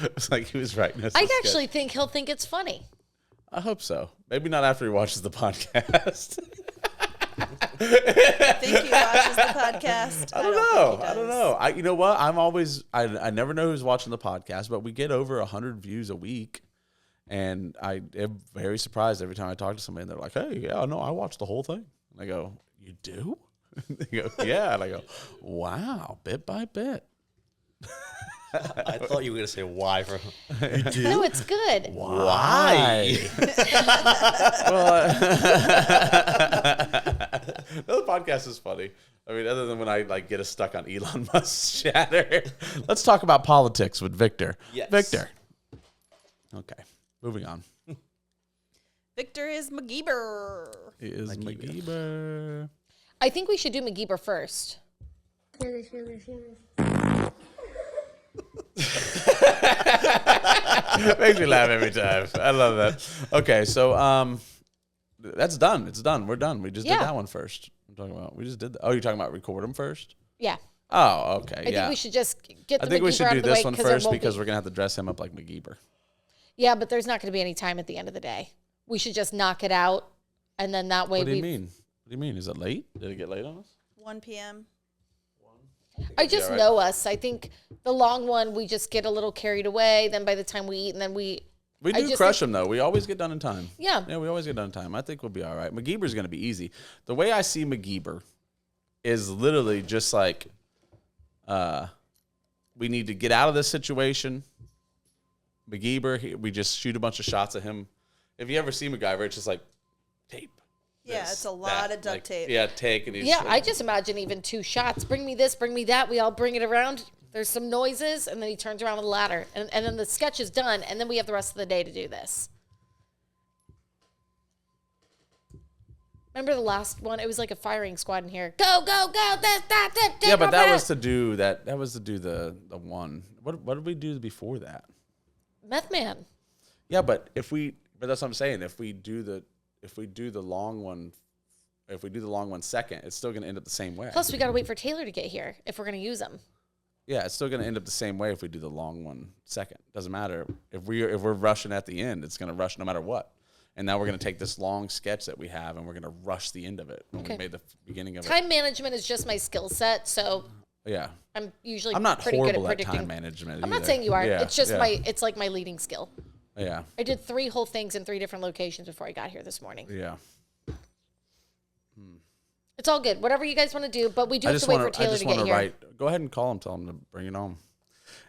It's like he was writing us. I actually think he'll think it's funny. I hope so. Maybe not after he watches the podcast. I think he watches the podcast. I don't know. You know what? I never know who's watching the podcast, but we get over 100 views a week. And I am very surprised every time I talk to somebody and they're like, hey, yeah, no, I watched the whole thing. And I go, you do? They go, yeah. And I go, wow, bit by bit. I thought you were going to say why for You do? No, it's good. Why? Well, the podcast is funny. I mean, other than when I like get us stuck on Elon Musk's chatter. Let's talk about politics with Victor. Yes. Victor. Okay, moving on. Victor is McGeeber. He is McGeeber. I think we should do McGeeber first. Makes me laugh every time. I love that. Okay, so that's done. It's done. We're done. We just did that one first. I'm talking about. We just did that. Oh, you're talking about record them first? Yeah. Oh, okay. I think we should just get the I think we should McGeeber out do of the this way one first because we're gonna have to dress him up like McGeeber. Yeah, but there's not going to be any time at the end of the day. We should just knock it out, and then that way What do you mean? What do you mean? Is it late? Did it get late on us? 1 p.m. I just know us. I think the long one, we just get a little carried away. Then by the time we eat, and then we do crush them, though. We always get done in time. Yeah. Yeah, we always get done in time. I think we'll be all right. McGeeber's going to be easy. The way I see McGeeber is literally just like we need to get out of this situation. McGeeber, we just shoot a bunch of shots at him. If you ever see MacGyver, it's just like tape. Yeah, it's a lot of duct tape. Yeah, take. And Yeah, I just imagine even 2 shots. Bring me this, bring me that. We all bring it around. There's some noises, and then he turns around with a ladder. And then the sketch is done, and then we have the rest of the day to do this. Remember the last one? It was like a firing squad in here. Go, go, go. Yeah, but that was to do that. That was to do the one. What did we do before that? Meth Man. Yeah, but that's what I'm saying. If we do the long one second, it's still going to end up the same way. Plus, we got to wait for Taylor to get here if we're going to use them. Yeah, it's still going to end up the same way if we do the long one second. Doesn't matter if we're rushing at the end. It's going to rush no matter what. And now we're going to take this long sketch that we have and we're going to rush the end of it when we made the beginning of it. Time management is just my skill set, so yeah, I'm usually not pretty good at horrible at predicting. time management. I'm either. not saying you are. Yeah, it's just yeah. it's like my leading skill. Yeah. I did 3 whole things in 3 different locations before I got here this morning. Yeah. It's all good. Whatever you guys want to do, but we do have to wait for Taylor to get here. Go ahead and call him, tell him to bring it on.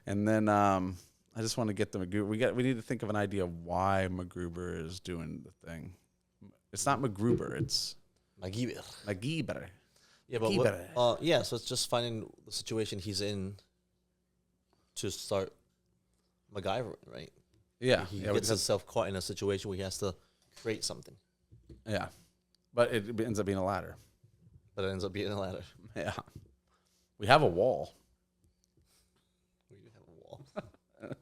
And then I just want to get the MacGruber. We need to think of an idea of why MacGruber is doing the thing. It's not MacGruber, it's McGeeber. McGeeber. Yeah, but so it's just finding the situation he's in to start MacGyver, right? Yeah. He gets himself caught in a situation where he has to create something. Yeah. But it ends up being a ladder. But it ends up being a ladder. Yeah. We have a wall. We do have a wall.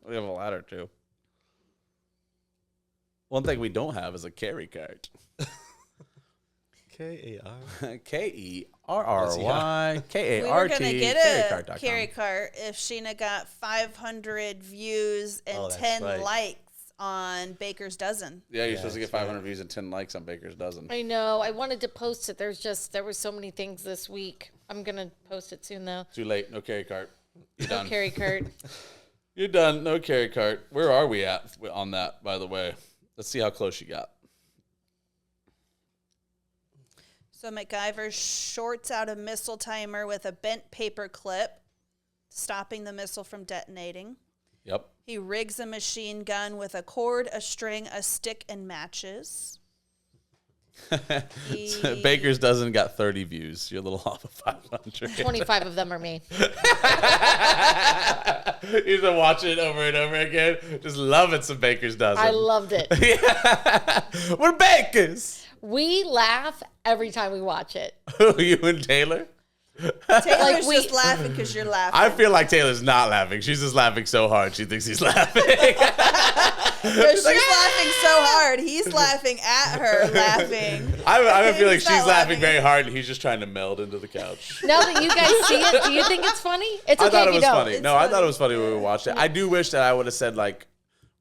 We have a ladder, too. One thing we don't have is a carry cart. K-A-R. K-E-R-R-Y. K-A-R-T. We were going to get a carrycart.com. carry cart if Sheena got 500 views and 10 likes on Baker's Dozen. Yeah, you're supposed to get 500 views and 10 likes on Baker's Dozen. I know. I wanted to post it. There were so many things this week. I'm going to post it soon, though. Too late. No carry cart. You're done. No carry cart. You're done. No carry cart. Where are we at on that, by the way? Let's see how close you got. So MacGyver shorts out a missile timer with a bent paper clip, stopping the missile from detonating. Yep. He rigs a machine gun with a cord, a string, a stick, and matches. Baker's Dozen got 30 views. You're a little off of 500. 25 of them are me. You just watch it over and over again. Just loving some Baker's Dozen. I loved it. Yeah. We're Bakers. We laugh every time we watch it. Who, you and Taylor? Taylor's just laughing because you're laughing. I feel like Taylor's not laughing. She's just laughing so hard she thinks he's laughing. She's laughing so hard. He's laughing at her, laughing. I feel like He's she's not laughing very hard and he's just trying to meld into the couch. Now that you guys see it, do you think it's funny? It's okay I thought if it you was don't. funny. No, I thought it was funny when we watched it. I do wish that I would have said, like,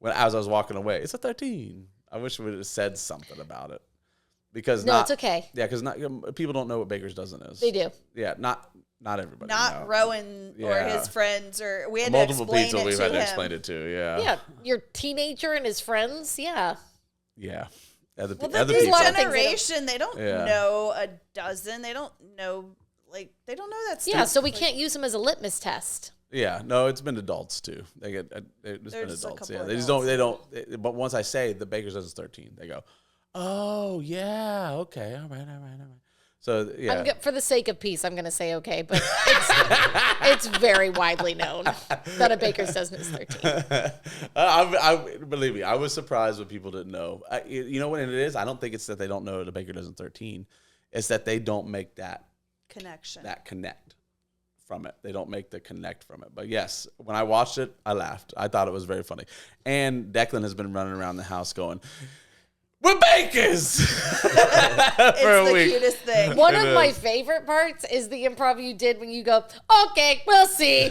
as I was walking away, it's a 13. I wish we would have said something about it. Because No, it's okay. Yeah, because people don't know what Baker's Dozen is. They do. Yeah, not everybody. Not no. Rowan or Yeah. his friends, or we had Multiple to explain people it we've to had to him. explain it to. Yeah. Yeah, your teenager and his friends. Yeah. Yeah. Other Well, other the new people. generation, they don't Yeah. know a dozen. They don't know, they don't know that stuff. Yeah, so we can't use them as a litmus test. Yeah, no, it's been adults too. They get it's been just a adults. couple Yeah, adults. they don't. But once I say the Baker's Dozen's 13, they go, "Oh yeah, okay, all right." So yeah, For the sake of peace, I'm going to say okay, but it's very widely known that a baker's dozen is 13. I believe me, I was surprised when people didn't know. You know what it is? I don't think it's that they don't know the Baker Dozen 13. It's that they don't make that connection. That connect from it. They don't make the connect from it. But yes, when I watched it, I laughed. I thought it was very funny. And Declan has been running around the house going, "We're bakers!" It's the cutest thing. One of my favorite parts is the improv you did when you go, "Okay, we'll see."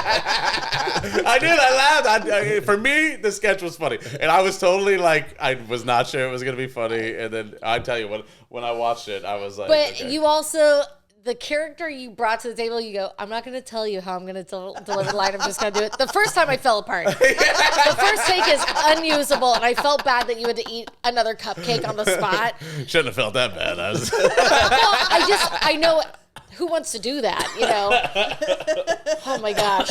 I did. I laughed. For me, the sketch was funny, and I was totally like, I was not sure it was going to be funny. And then I tell you, when I watched it, I was like, But okay. you also, the character you brought to the table, you go, "I'm not going to tell you how I'm going to deliver the line. I'm just going to do it." The first time I fell apart. The first take is unusable, and I felt bad that you had to eat another cupcake on the spot. Shouldn't have felt that bad. Well, I know who wants to do that, you know? Oh my gosh.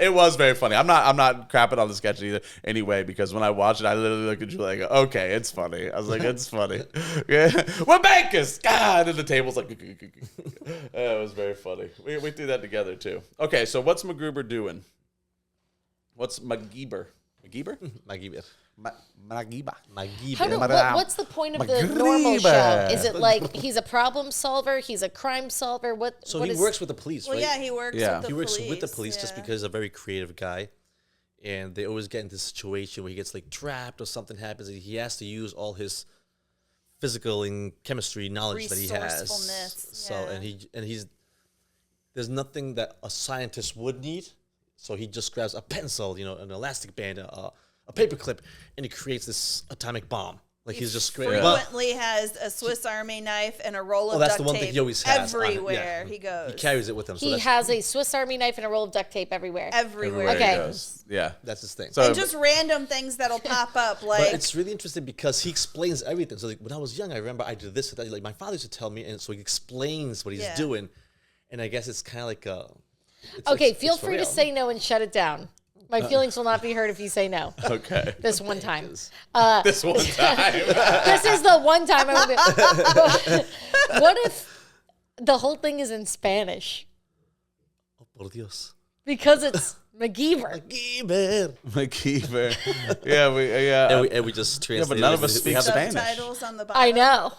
It was very funny. I'm not crapping on the sketch either anyway, because when I watched it, I literally looked at you like, okay, it's funny. I was like, it's funny. Yeah. We're bakers. God, and the table's like, it was very funny. We threw that together too. Okay, so what's MacGruber doing? What's MacGeber? MacGeber? MacGeber. What's the point of the normal show? Is it like he's a problem solver? He's a crime solver? So he works with the police, right? Well, yeah, he works with the police. He works with the police just yeah. because he's a very creative guy. And they always get into a situation where he gets like trapped or something happens. And he has to use all his physical and chemistry knowledge that he has. Resourcefulness, So yeah. and he's there's nothing that a scientist would need. So he just grabs a pencil, an elastic band, a paper clip, and he creates this atomic bomb. Like he's just great. Frequently has a Swiss Army knife and a roll of duct tape. That's the one thing he always has. Everywhere he goes. He carries it with him. He has a Swiss Army knife and a roll of duct tape everywhere. Everywhere Okay. he goes. Yeah. That's his thing. And just random things that'll pop up, like. But it's really interesting because he explains everything. So like when I was young, I remember I did this. Like my father used to tell me, and so he explains what he's doing. And I guess it's kind of like feel free to say no and shut it down. My feelings will not be hurt if you say no. Okay. This one time. This one time. This is the one time I will be. What if the whole thing is in Spanish? Oh, por Dios. Because it's MacGeber. MacGeber. Yeah, and we just translate. but none of us speak Spanish. Subtitles on the bottom. I know.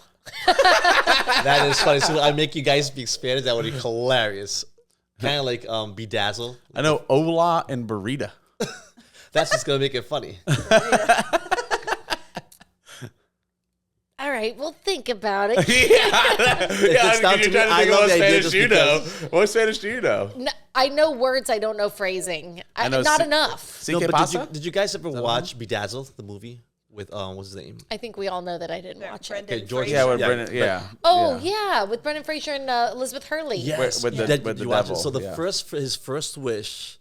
That is funny. So I make you guys speak Spanish. That would be hilarious. Kind of like bedazzle. I know hola and burrita. That's just gonna make it funny. All right, we'll think about it. It's down to me. I love the idea just because. What Spanish do you know? No, I know words. I don't know phrasing. know Not si- enough. No, ¿Qué but pasa? did you guys ever watch Bedazzled, the movie with what's his name? I think we all know that I didn't watch it. Brendan George- Fraser. Yeah, with Yeah, Brendan. but- Yeah. Oh yeah, with Brendan Fraser and Elizabeth Hurley. Yes, with the you watch it? devil, So yeah. his first wish,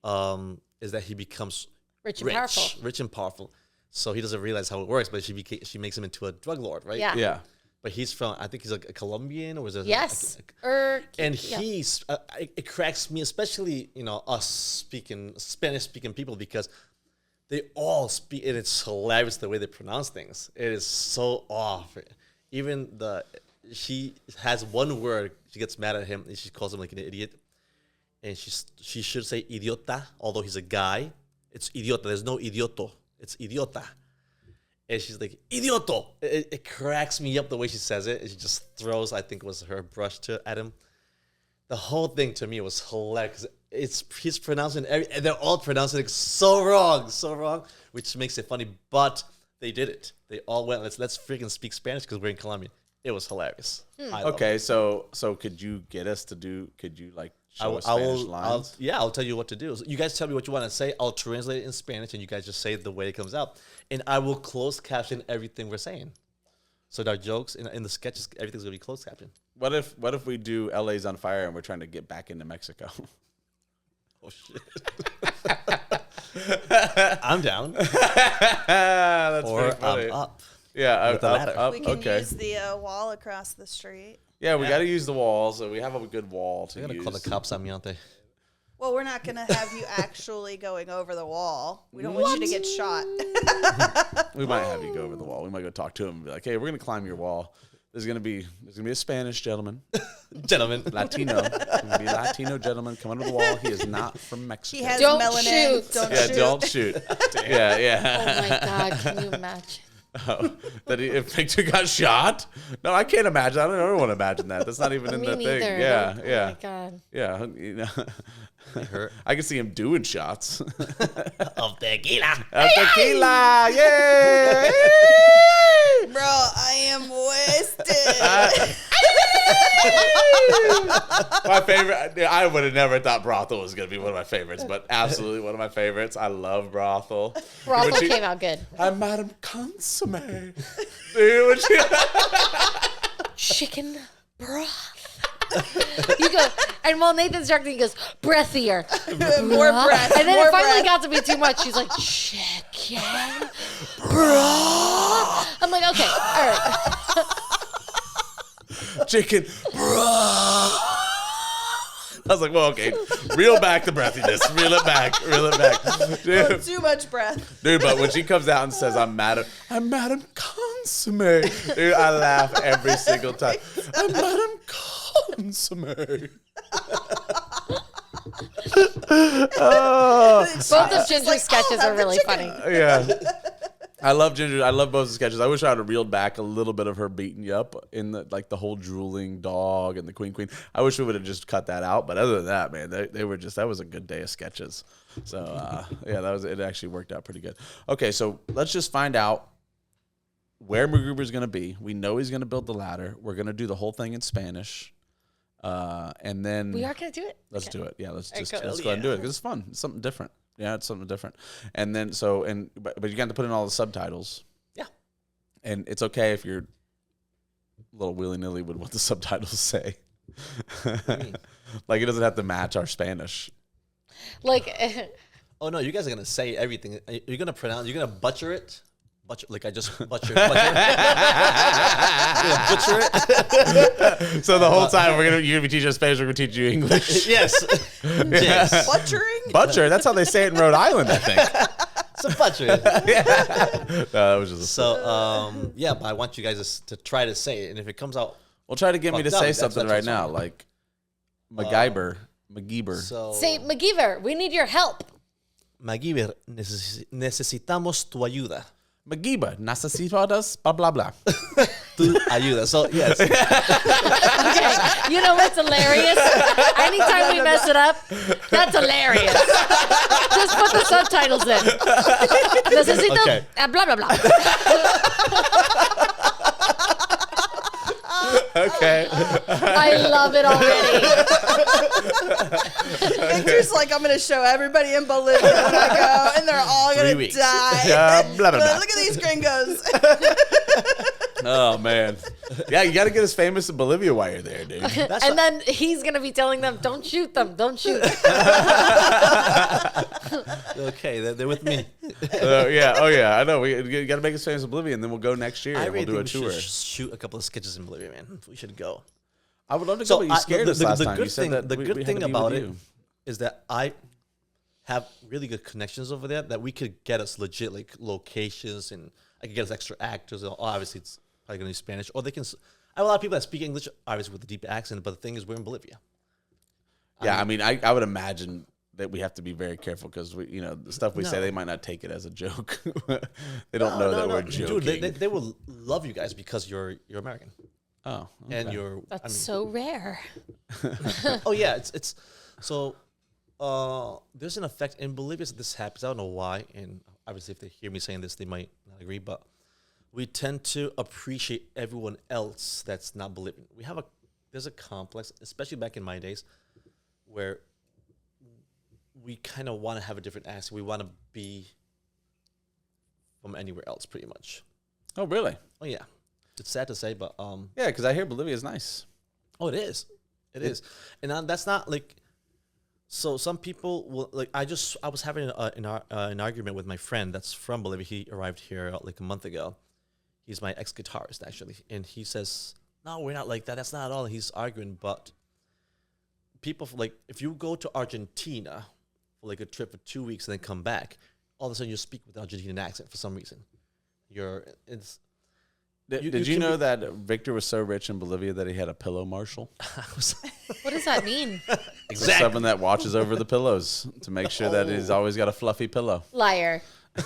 is that he becomes Rich and powerful. rich and powerful. So he doesn't realize how it works, but she makes him into a drug lord, right? Yeah. Yeah. But he's from, I think he's like a Colombian, or is it? Yes. And he's, it cracks me, especially us Spanish-speaking people, because they all speak, and it's hilarious the way they pronounce things. It is so off. Even she has one word. She gets mad at him, and she calls him like an idiot. And she should say idiota, although he's a guy. It's idiota. There's no idioto. It's idiota. And she's like, idioto. It cracks me up the way she says it. And she just throws, I think it was her brush at him. The whole thing to me was hilarious. He's pronouncing and they're all pronouncing it so wrong, which makes it funny. But they did it. They all went, let's freaking speak Spanish because we're in Colombia. It was hilarious. Okay, so could you get us to do? Could you like I'll tell you what to do. So you guys tell me what you want to say. I'll translate it in Spanish, and you guys just say it the way it comes out. And I will closed caption everything we're saying. So our jokes in the sketches, everything's gonna be closed captioned. What if we do LA's on fire and we're trying to get back into Mexico? Oh shit! I'm down. That's or funny. I'm up. Yeah, with the ladder. Up, We can okay. use the wall across the street. Yeah, we got to use the wall, so we have a good wall to I'm gonna use. call the cops on me, aren't they? Well, we're not going to have you actually going over the wall. We don't want you to get shot. We might have you go over the wall. We might go talk to him and be like, "Hey, we're gonna climb your wall. There's gonna be a Spanish gentleman, Latino, gonna be a Latino gentleman come under the wall. He is not from Mexico. He has Don't melanin. shoot. Don't yeah, shoot. don't shoot. Yeah. Oh my God, can you imagine? Oh, that if Victor got shot? No, I can't imagine. I don't ever want to imagine that. That's not even in Me the neither. thing. Yeah. Oh my God. Yeah, you know, I can see him doing shots Of tequila. of tequila. Yay! Bro, I am wasted. My favorite. I would have never thought brothel was gonna be one of my favorites, but absolutely one of my favorites. I love brothel. Brothel When she- came out good. I'm Madame Consomme. Dude, when she- Chicken broth. You go, and while Nathan's directing, he goes, breathier. More breath. And then more it finally breath. got to be too much. She's like, chicken broth. I'm like, okay, all right. chicken. I was like, well, okay, reel back the breathiness. Reel it back. Dude, Too much breath. dude, but when she comes out and says, I'm Madame Consomme, dude, I laugh every single time. I'm Madame Consomme. Both of Ginger's like, sketches "I'll are have the really chicken." funny. Yeah. I love Ginger. I love both the sketches. I wish I would have reeled back a little bit of her beating you up in the whole drooling dog and the queen. I wish we would have just cut that out. But other than that, man, they were just, that was a good day of sketches. So yeah, it actually worked out pretty good. Okay, so let's just find out where MacGruber's going to be. We know he's going to build the ladder. We're going to do the whole thing in Spanish. And then We are going to do it? Let's Okay. do it. Yeah, let's All right, just cool. let's go ahead and do it because it's fun. It's something different. Yeah, it's something different. And then but you got to put in all the subtitles. Yeah. And it's okay if you're a little willy-nilly with what the subtitles say. Like it doesn't have to match our Spanish. Like, Oh no, you guys are gonna say everything. You're gonna pronounce. You're gonna butcher it. Like I just butchered. You're gonna butcher it. So the whole time you're gonna be teaching us Spanish, we're gonna teach you English. Yes. Yes. Butchering? Butcher. That's how they say it in Rhode Island, I think. So butcher it. No, that was just So yeah, but I want you guys to try to say it, and if it comes out, well, try to get me to fucked up, say that's something right what's now, wrong. like MacGyver. So say, MacGyver, we need your help. MacGyver, necesitamos tu ayuda. MacGyver, necesitas blah blah blah. Tu ayuda. So yes. Okay, you know what's hilarious? Anytime we mess it up, that's hilarious. Just put the subtitles in. Necesito Okay. blah, blah, blah. Okay. I love it already. Victor's like, I'm going to show everybody in Bolivia when I go, and they're all 3 going to weeks. die. Blah, blah, blah. Look at these gringos. Oh man, yeah, you got to get us famous in Bolivia while you're there, dude. And then he's going to be telling them, don't shoot them, don't shoot. Okay, they're with me. Yeah, oh yeah, I know. We got to make us famous in Bolivia, and then we'll go next year I and we'll really do a think we tour. should shoot a couple of sketches in Bolivia, man. We should go. I would love to go, but you scared us last time. You said that the we good had thing to be about with it you. is that I have really good connections over there that we could get us legit like locations, and I could get us extra actors. Obviously, it's probably going to be Spanish, or they can. I have a lot of people that speak English, obviously with a deep accent. But the thing is, we're in Bolivia. Yeah, I mean, I would imagine that we have to be very careful because the stuff we say, they might not take it as a joke. They don't know that we're joking. Dude, they will love you guys because you're American. Oh, and okay. you're That's so rare. Oh yeah, it's so there's an effect in Bolivia. So this happens. I don't know why, and obviously if they hear me saying this, they might not agree. But we tend to appreciate everyone else that's not Bolivian. There's a complex, especially back in my days, where we kind of want to have a different accent. We want to be from anywhere else, pretty much. Oh, really? Oh, yeah. It's sad to say, but yeah, because I hear Bolivia is nice. Oh, it is. It is, and that's not like. So some people will like. I was having an argument with my friend that's from Bolivia. He arrived here like a month ago. He's my ex-guitarist actually, and he says, "No, we're not like that. That's not at all." He's arguing, but people like if you go to Argentina for like a trip for 2 weeks and then come back, all of a sudden you speak with Argentinian accent for some reason. Did you know that Victor was so rich in Bolivia that he had a pillow marshal? What does that mean? Exactly. Someone that watches over the pillows to make sure that he's always got a fluffy pillow. Liar. We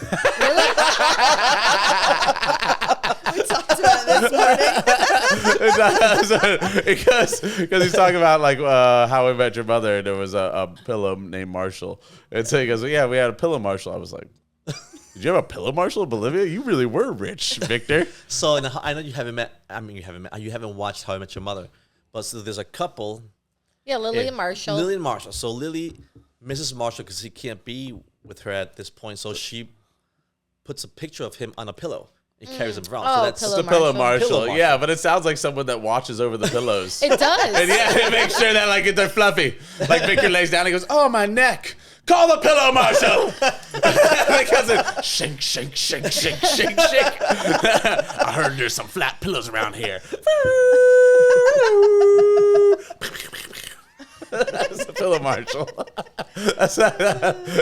talked about it this morning. because he's talking about like How I Met Your Mother, and there was a pillow named Marshall. And so he goes, "Yeah, we had a pillow marshal." I was like, "Did you have a pillow marshal in Bolivia? You really were rich, Victor." So I know you haven't met. I mean, you haven't watched How I Met Your Mother, but so there's a couple. Yeah, Lily and Marshall. Lily and Marshall. So Lily, Mrs. Marshall, because he can't be with her at this point, so she puts a picture of him on a pillow. He carries him around. Oh, so that's pillow the pillow marshal. marshal. Yeah, but it sounds like someone that watches over the pillows. It does. And yeah, it makes sure that like they're fluffy. Like Victor lays down, he goes, "Oh, my neck. Call the pillow marshal." Because it shake, shake, shake, shake, shake, shake. I heard there's some flat pillows around here. That's the pillow marshal.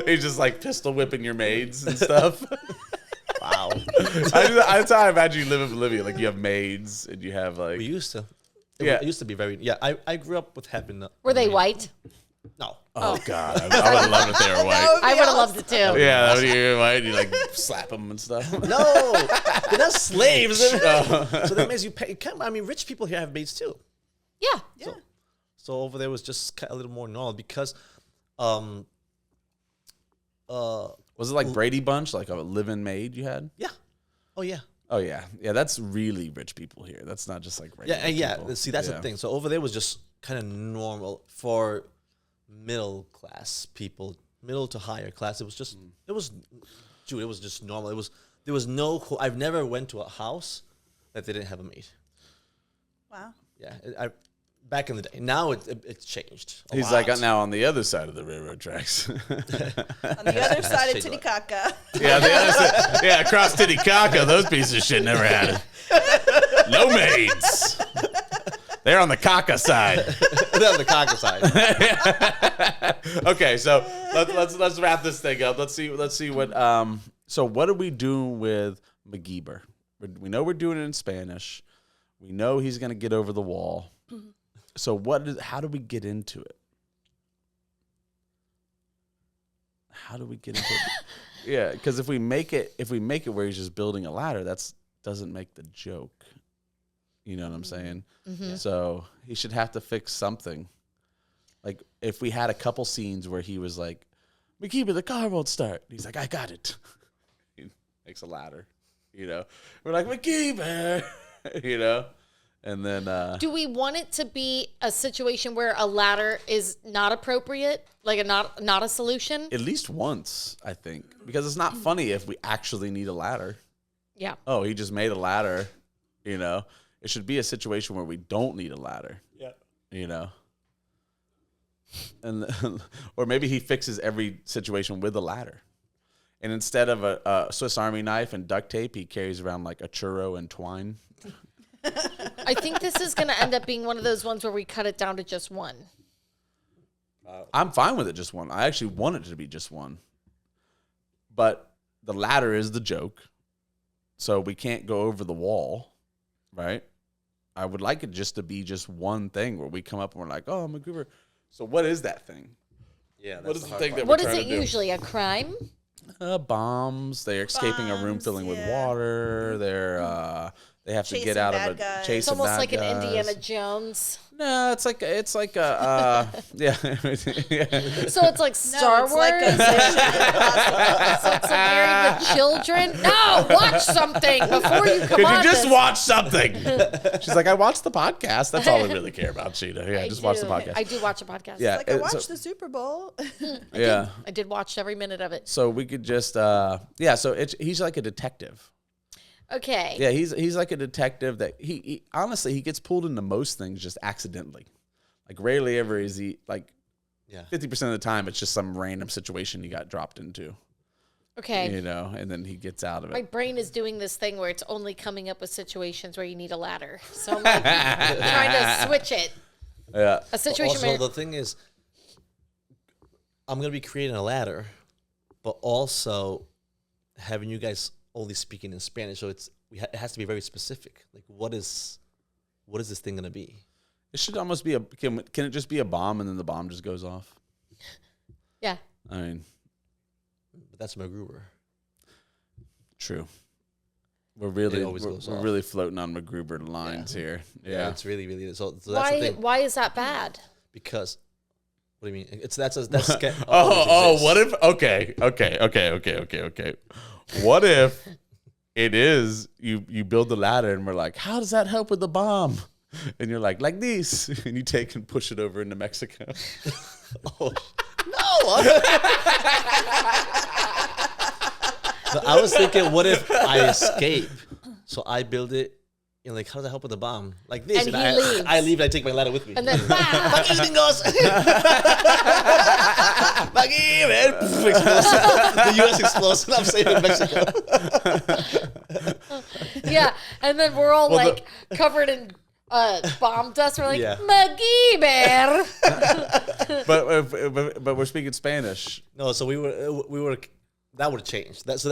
He's just like pistol whipping your maids and stuff. Wow. That's how I imagine you live in Bolivia. Like you have maids and you have like. We used to. Yeah. It used to be very. Yeah, I grew up with having. Were they white? No. Oh God, I would have loved if they were white. I would have loved it too. Yeah, that would be white. You like slap them and stuff. No, they're not slaves. So that means you pay. I mean, rich people here have maids too. Yeah. So over there was just a little more normal because, was it like Brady Bunch, like a live-in maid you had? Yeah. Oh yeah. Oh yeah, yeah. That's really rich people here. That's not just like regular people. See, that's the thing. So over there was just kind of normal for middle class people, middle to higher class. It was just, it was just normal. There was no. I've never went to a house that they didn't have a maid. Wow. Yeah, back in the day. Now it's changed. He's lot. like now on the other side of the railroad tracks. On the other side of Titicaca. Yeah, the other side. Yeah, across Titicaca, those pieces of shit never had it. No maids. They're on the caca side. They're on the caca side. Okay, so let's wrap this thing up. Let's see what. So what do we do with MacGyver? We know we're doing it in Spanish. We know he's gonna get over the wall. So how do we get into it? How do we get into it? Yeah, because if we make it where he's just building a ladder, doesn't make the joke. You know what I'm saying? Mm-hmm. So he should have to fix something. Like if we had a couple scenes where he was like, "MacGyver, the car won't start." He's like, "I got it." He makes a ladder. You know, we're like, "MacGyver," you know. And then do we want it to be a situation where a ladder is not appropriate, like not a solution? At least once, I think, because it's not funny if we actually need a ladder. Yeah. Oh, he just made a ladder, you know. It should be a situation where we don't need a ladder. Yeah. You know. And or maybe he fixes every situation with a ladder. And instead of a Swiss Army knife and duct tape, he carries around like a churro and twine. I think this is going to end up being one of those ones where we cut it down to just one. I'm fine with it just one. I actually want it to be just one. But the ladder is the joke. So we can't go over the wall, right? I would like it just to be just one thing where we come up and we're like, "Oh, MacGyver." So what is that thing? Yeah, that's what is the thing that What we're is trying it to do? usually? A crime? Bombs. They're escaping a room filling with water. They're They have to Chasing get out bad of a guys. chase It's of almost bad like an guys. Indiana Jones. No, it's like a yeah. So it's like Star it's Wars. like a So it's like married with children. No, watch something before you come Could on you just this. watch something? She's like, I watched the podcast. That's all I really care about, Sheena. Yeah, I just watch the do. podcast. I do watch a podcast. Yeah, Like I so- watched the Super Bowl. yeah. I did watch every minute of it. So we could just so he's like a detective. Okay. Yeah, he's like a detective that he honestly he gets pulled into most things just accidentally. Like rarely ever is he like 50% of the time it's just some random situation he got dropped into. Okay. You know, and then he gets out of it. My brain is doing this thing where it's only coming up with situations where you need a ladder. So I'm like trying to switch it. Yeah. A situation Also, where the thing is, I'm gonna be creating a ladder, but also having you guys only speaking in Spanish, so it has to be very specific. Like, what is this thing gonna be? It should almost be can it just be a bomb and then the bomb just goes off? Yeah. I mean, but that's MacGruber. True. We're really always goes we're off. really floating on MacGruber lines here. Yeah. It's really so that's the thing. why is that bad? Because what do you mean? That's what if okay. What if it is you build the ladder and we're like, how does that help with the bomb? And you're like this, and you take and push it over into Mexico. So I was thinking, what if I escape? So I build it, like, how does that help with the bomb? Like this, And he I leaves. I leave and I take my ladder with me. And then the U.S. explodes and I'm safe in Mexico. yeah, and then we're all Well, like covered in bomb dust. We're like, Yeah. MacGyver. but we're speaking Spanish. No, so we were. That would have changed. That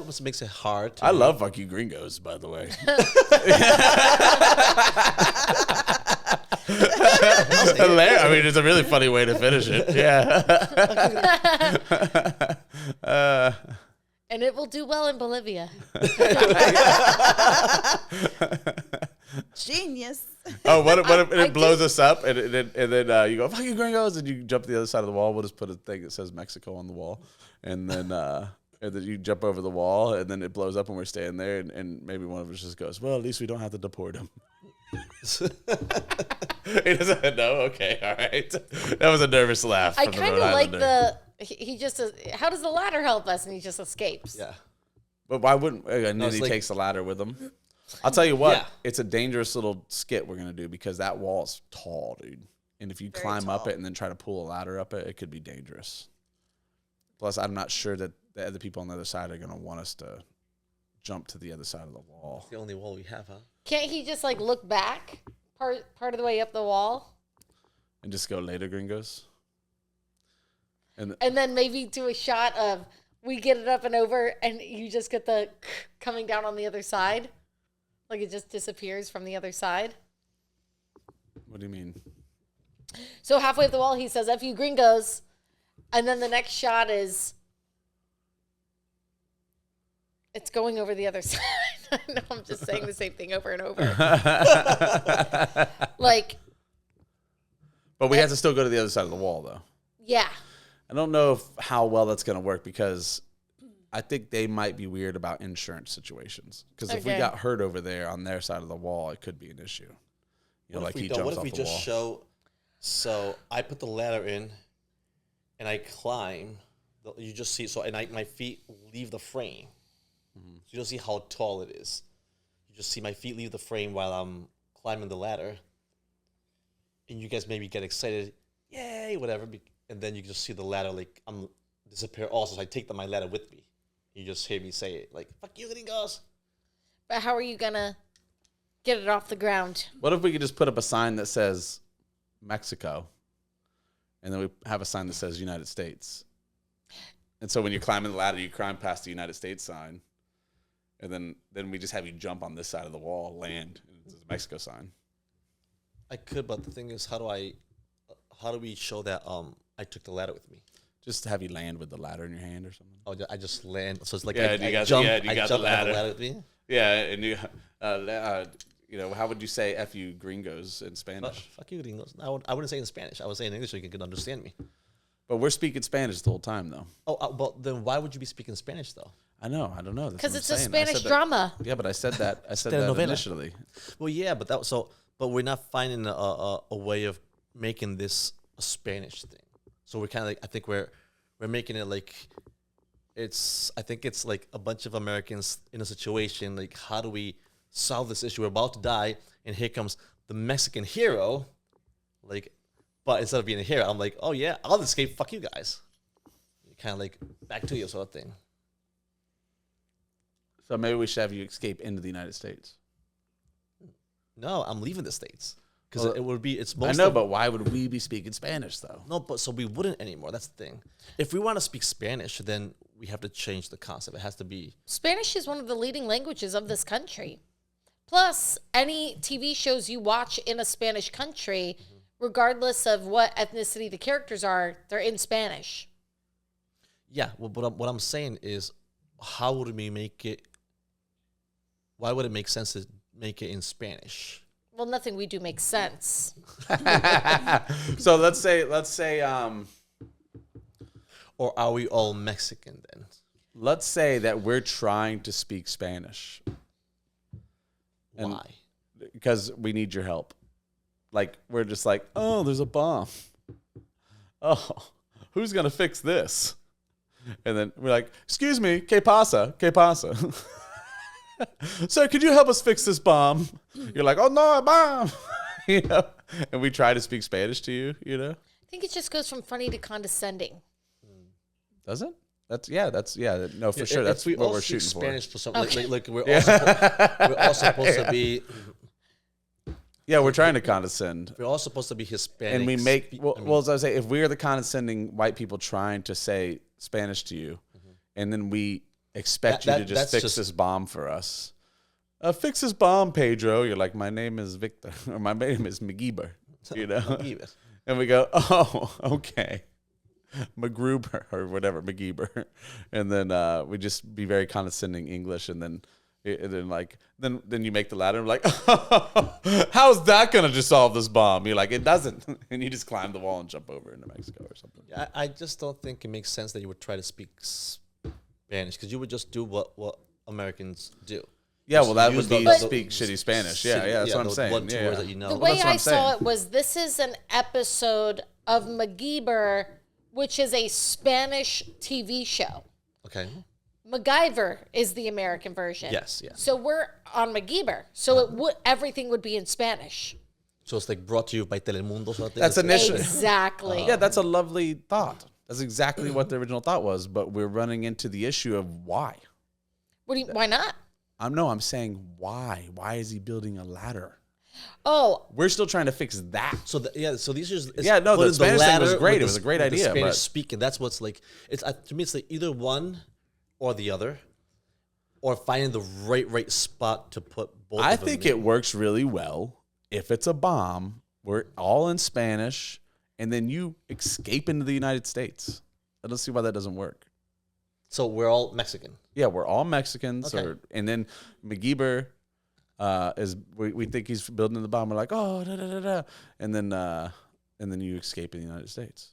what makes it hard. I love "Fuck You Gringos," by the way. Hilarious. I mean, it's a really funny way to finish it. Yeah. And it will do well in Bolivia. Genius. Oh, what if it blows us up and then you go "Fuck You Gringos" and you jump to the other side of the wall? We'll just put a thing that says Mexico on the wall, and then you jump over the wall and then it blows up and we're staying there and maybe one of us just goes, well, at least we don't have to deport him. He doesn't know. Okay, all right. That was a nervous laugh. I from the kind Rhode of like Islander. he just how does the ladder help us? And he just escapes. Yeah. But why wouldn't? And then it's he like- takes the ladder with him. I'll tell you what, Yeah. it's a dangerous little skit we're gonna do because that wall's tall, dude. And if you Very climb up tall. it and then try to pull a ladder up it, it could be dangerous. Plus, I'm not sure that the other people on the other side are gonna want us to jump to the other side of the wall. It's the only wall we have, huh? Can't he just like look back part of the way up the wall? And just go later, gringos. And And then maybe do a shot of we get it up and over and you just get the coming down on the other side. Like it just disappears from the other side. what do you mean? So halfway up the wall, he says, F you gringos. And then the next shot is it's going over the other side. I know I'm just saying the same thing over and over. Like, But we have to still go to the other side of the wall, though. yeah. I don't know how well that's going to work because I think they might be weird about insurance situations. Because if we Okay. got hurt over there on their side of the wall, it could be an issue. You know, What like if we he don't? jumps What if off we the just wall. show? So I put the ladder in, and I climb. You just see my feet leave the frame. Mm-hmm. So you don't see how tall it is. You just see my feet leave the frame while I'm climbing the ladder, and you guys maybe get excited, yay, whatever, and then you just see the ladder like I'm disappear also. So I take my ladder with me. You just hear me say it like "fuck you, gringos." But how are you going to get it off the ground? What if we could just put up a sign that says Mexico, and then we have a sign that says United States? And so when you're climbing the ladder, you climb past the United States sign, and then we just have you jump on this side of the wall, land, and it's a Mexico sign. I could, but the thing is, how do we show that I took the ladder with me? Just have you land with the ladder in your hand or something. Oh, I just land. So it's like Yeah, I you got jump, the I ladder. jump and have the ladder with me. Yeah, and how would you say "f you gringos" in Spanish? Fuck you, gringos. I wouldn't say in Spanish. I would say in English so you can understand me. But we're speaking Spanish the whole time, though. Oh, but then why would you be speaking Spanish though? I don't know. Because it's a Spanish drama. Yeah, but I said that. I said that initially. Well, yeah, but but we're not finding a way of making this a Spanish thing. So we're kind of like, I think we're making it like I think it's like a bunch of Americans in a situation like, how do we solve this issue? We're about to die, and here comes the Mexican hero, like. But instead of being a hero, I'm like, oh yeah, I'll escape. Fuck you guys. Kind of like back to you sort of thing. So maybe we should have you escape into the United States. No, I'm leaving the States because it would be. It's most. I know, but why would we be speaking Spanish though? No, but so we wouldn't anymore. That's the thing. If we want to speak Spanish, then we have to change the concept. It has to be. Spanish is one of the leading languages of this country. Plus, any TV shows you watch in a Spanish country. Regardless of what ethnicity the characters are, they're in Spanish. Yeah, well, what I'm saying is, how would we make it? Why would it make sense to make it in Spanish? Well, nothing we do makes sense. So let's say, or are we all Mexican then? Let's say that we're trying to speak Spanish. Why? Because we need your help. Like, we're just like, oh, there's a bomb. Oh, who's going to fix this? And then we're like, excuse me, ¿qué pasa? ¿Qué pasa? Sir, could you help us fix this bomb? You're like, oh, no, a bomb. And we try to speak Spanish to you, I think it just goes from funny to condescending. Does it? No, for sure. That's what we're shooting for. Spanish for something. Okay. Like we're all supposed to be... Yeah, we're trying to condescend. We're all supposed to be Hispanic. And we make, as I say, if we're the condescending white people trying to say Spanish to you, and then we expect you to just fix this bomb for us. Fix this bomb, Pedro. You're like, my name is Victor, or my name is McGeeber, And we go, oh, okay. McGruber, or whatever, McGeeber. And then we just be very condescending English, and then... And then you make the ladder and we're like, how's that going to just solve this bomb? You're like, it doesn't. And you just climb the wall and jump over into Mexico or something. Yeah, I just don't think it makes sense that you would try to speak Spanish because you would just do what Americans do. Yeah, well, that would be speak shitty Spanish. Yeah, that's what I'm saying. Words that you know. The way I saw it was this is an episode of MacGyver, which is a Spanish TV show. Okay. MacGyver is the American version. Yes. So we're on MacGyver. So everything would be in Spanish. So it's like brought to you by Telemundo. Sort of thing. That's initially. Exactly. Yeah, that's a lovely thought. That's exactly what the original thought was. But we're running into the issue of why. Why not? I'm saying why. Why is he building a ladder? Oh, we're still trying to fix that. So these are the Spanish thing was great. It was a great idea. The Spanish speaking. That's what's like. It's to me. It's like either one. Or the other, or finding the right spot to put both. I think it works really well if it's a bomb. We're all in Spanish, and then you escape into the United States. I don't see why that doesn't work. So we're all Mexican. Yeah, we're all Mexicans. Okay. And then MacGyver is we think he's building the bomb. We're like, oh, da da da da, and then you escape in the United States.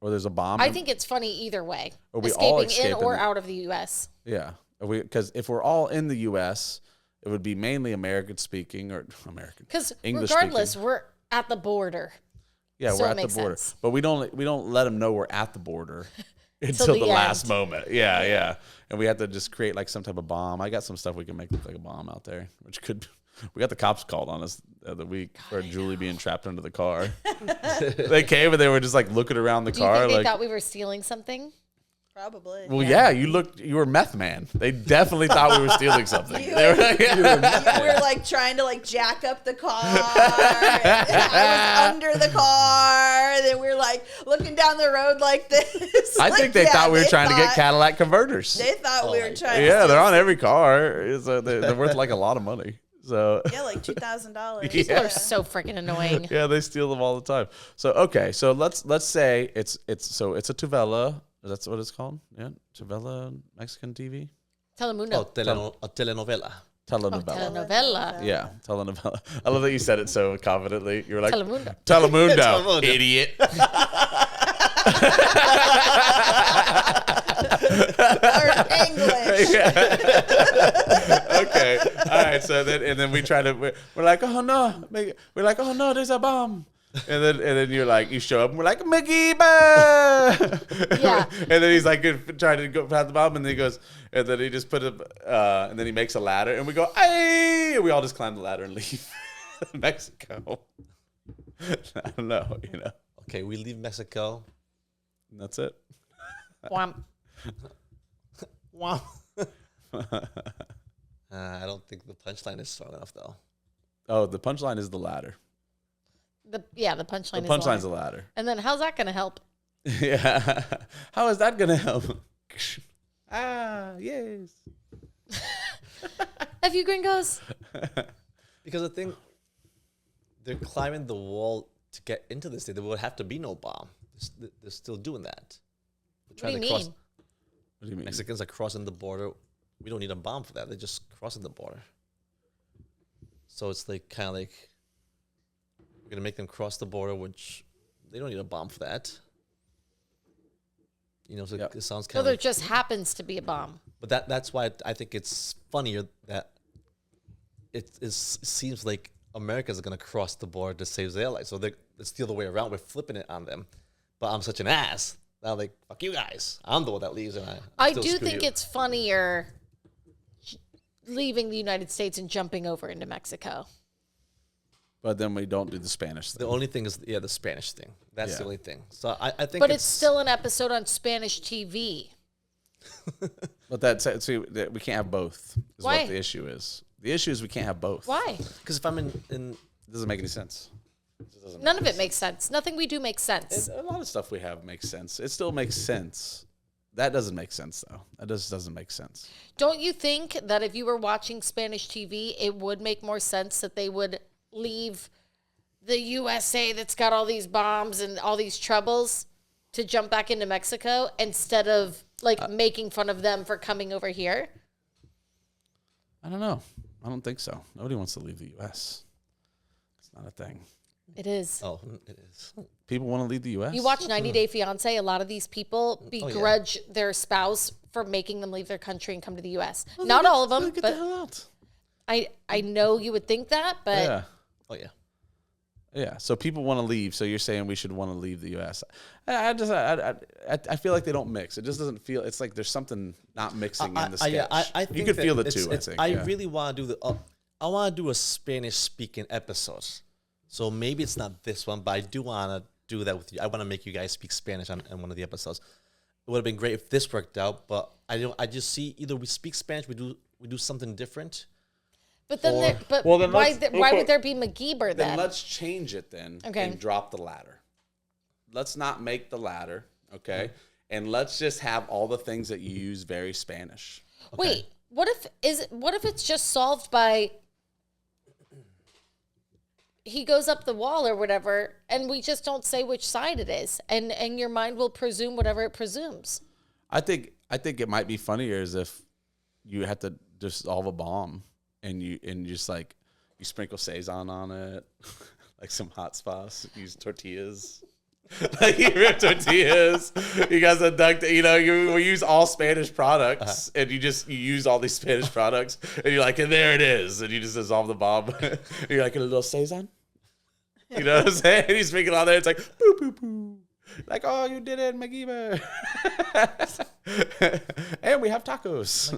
Or there's a bomb. I think it's funny either way. Or we all escaping in or out of the U.S. Yeah, because if we're all in the U.S., it would be mainly American speaking or American. Because English regardless, speaking. we're at the border. Yeah, so we're at the border, but we don't let them know we're at the border until the last moment. Yeah, and we have to just create like some type of bomb. I got some stuff we can make look like a bomb out there, which could. We got the cops called on us the other week for Julie being trapped under the car. They came and they were just like looking around the car. Do you think they thought we were stealing something? Probably. Well, yeah, you were meth man. They definitely thought we were stealing something. You were like trying to like jack up the car. I was under the car. Then we were like looking down the road like this. I think they thought we were trying to get Cadillac converters. They thought we were trying. Yeah, they're on every car. So they're worth like a lot of money. So yeah, like $2,000. People are so freaking annoying. Yeah, they steal them all the time. So okay, so let's say it's a Tuvela. That's what it's called. Yeah, Tuvela Mexican TV. Telemundo. Oh, telenovela. Telenovela. Yeah, telenovela. I love that you said it so confidently. You were like, Telemundo. Telemundo, idiot. Or English. Okay. All right. So then we try to. We're like, oh no. We're like, oh no, there's a bomb. And then you're like, you show up and we're like, MacGyver. Yeah. And then he's like trying to go past the bomb, and then he goes, and then he just and then he makes a ladder, and we go, hey, and we all just climb the ladder and leave Mexico. I don't know, Okay, we leave Mexico. And that's it. Wham. Wow. I don't think the punchline is strong enough, though. Oh, the punchline is the ladder. The punchline. The punchline's the ladder. And then how's that going to help? Yeah. How is that going to help? Yes. F you gringos. Because I think they're climbing the wall to get into the state. There would have to be no bomb. They're still doing that. What do you mean? What do you mean? Mexicans are crossing the border. We don't need a bomb for that. They're just crossing the border. So it's like kind of like we're gonna make them cross the border, which they don't need a bomb for that. So it sounds kind of. So there just happens to be a bomb. But that's why I think it's funnier that it seems like Americans are gonna cross the border to save their lives. So it's the other way around. We're flipping it on them. But I'm such an ass. I'm like, fuck you guys. I'm the one that leaves, and I do think it's funnier leaving the United States and jumping over into Mexico. But then we don't do the Spanish thing. The only thing is, the Spanish thing. That's the only thing. So I think But it's still an episode on Spanish TV. But we can't have both, is Why? what the issue is. The issue is we can't have both. Why? Because if I'm in it doesn't make any sense. None of it makes sense. Nothing we do makes sense. A lot of stuff we have makes sense. It still makes sense. That doesn't make sense, though. That just doesn't make sense. Don't you think that if you were watching Spanish TV, it would make more sense that they would leave the USA that's got all these bombs and all these troubles to jump back into Mexico instead of making fun of them for coming over here? I don't know. I don't think so. Nobody wants to leave the U.S. It's not a thing. It is. Oh, it is. People want to leave the U.S.? You watch 90 Day Fiancé, a lot of these people begrudge their spouse for making them leave their country and come to the U.S. Not all of them, Get but the hell out. I know you would think that, but... Yeah. Oh, yeah. Yeah, so people want to leave, so you're saying we should want to leave the U.S. I feel like they don't mix. It just doesn't feel, it's like there's something not mixing in the sketch. I think you could feel the it's, two, it's, I think. I really want to do I want to do a Spanish-speaking episode. So maybe it's not this one, but I do want to do that with you. I want to make you guys speak Spanish on one of the episodes. It would have been great if this worked out, but I just see either we speak Spanish, we do something different. But then, why would there be MacGyver then? Then let's change it then and drop the ladder. Let's not make the ladder, okay? And let's just have all the things that you use very Spanish. Okay? Wait, what if it's just solved by he goes up the wall or whatever, and we just don't say which side it is, and your mind will presume whatever it presumes. I think it might be funnier as if you have to just solve a bomb. And you just like you sprinkle Sazon on it, like some hot sauce. Use tortillas, like you rip tortillas. You guys abduct, we use all Spanish products, and you use all these Spanish products, and you're like, and there it is, and you just dissolve the bomb. And you're like, a little Sazon. You know what I'm saying? And you sprinkle it on there. It's like boo boo boo. Like, oh, you did it, MacGyver. And we have tacos.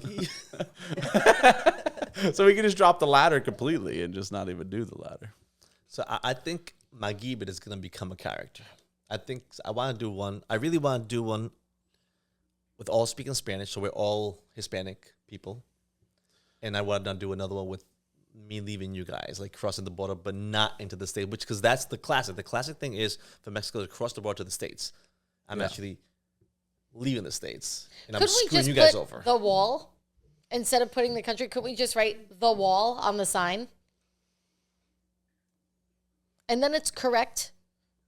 So we can just drop the ladder completely and just not even do the ladder. So I think MacGyver is going to become a character. I want to do one. I really want to do one with all speaking Spanish, so we're all Hispanic people. And I want to do another one with me leaving you guys, like crossing the border, but not into the state, because that's the classic. The classic thing is for Mexico to cross the border to the States. I'm actually leaving the States, and I'm screwing you guys over. The wall, instead of putting the country, could we just write the wall on the sign? And then it's correct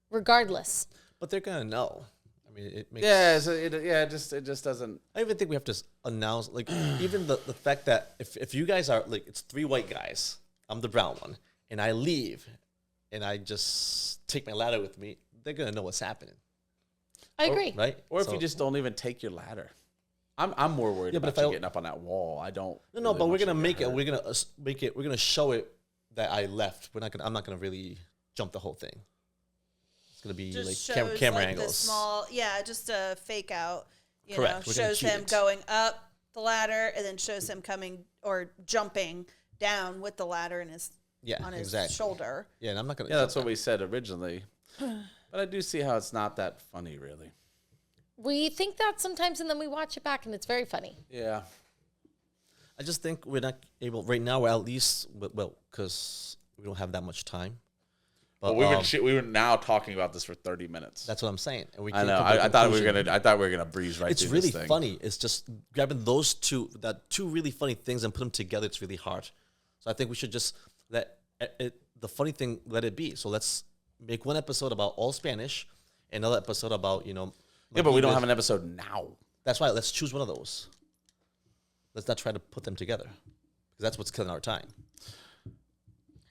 regardless. But they're going to know. I mean, it makes. Yeah, so it just doesn't. I even think we have to announce, like, even the fact that if you guys are, like, it's 3 white guys, I'm the brown one, and I leave, and I just take my ladder with me, they're going to know what's happening. I agree. Right? Or if you just don't even take your ladder. I'm more worried about you getting up on that wall. I don't. No, but we're going to make it. We're going to make it. We're going to show it that I left. I'm not going to really jump the whole thing. It's going to be Just like shows, camera like, angles. the small, just a fake out. You Correct. know, We're gonna shows cheat him it. going up the ladder, and then shows him coming or jumping down with the ladder in his on his shoulder. Yeah, and I'm not going to. Yeah, that's what we said originally. But I do see how it's not that funny, really. We think that sometimes, and then we watch it back, and it's very funny. Yeah. I just think we're not able right now. We're at least because we don't have that much time. But we were now talking about this for 30 minutes. That's what I'm saying. And we I know. I thought we were gonna breeze right. It's through really this thing. funny. It's just grabbing those two really funny things and put them together. It's really hard. So I think we should just let the funny thing let it be. So let's make one episode about all Spanish, another episode about Yeah, but we don't have an episode now. That's why let's choose one of those. Let's not try to put them together because that's what's killing our time.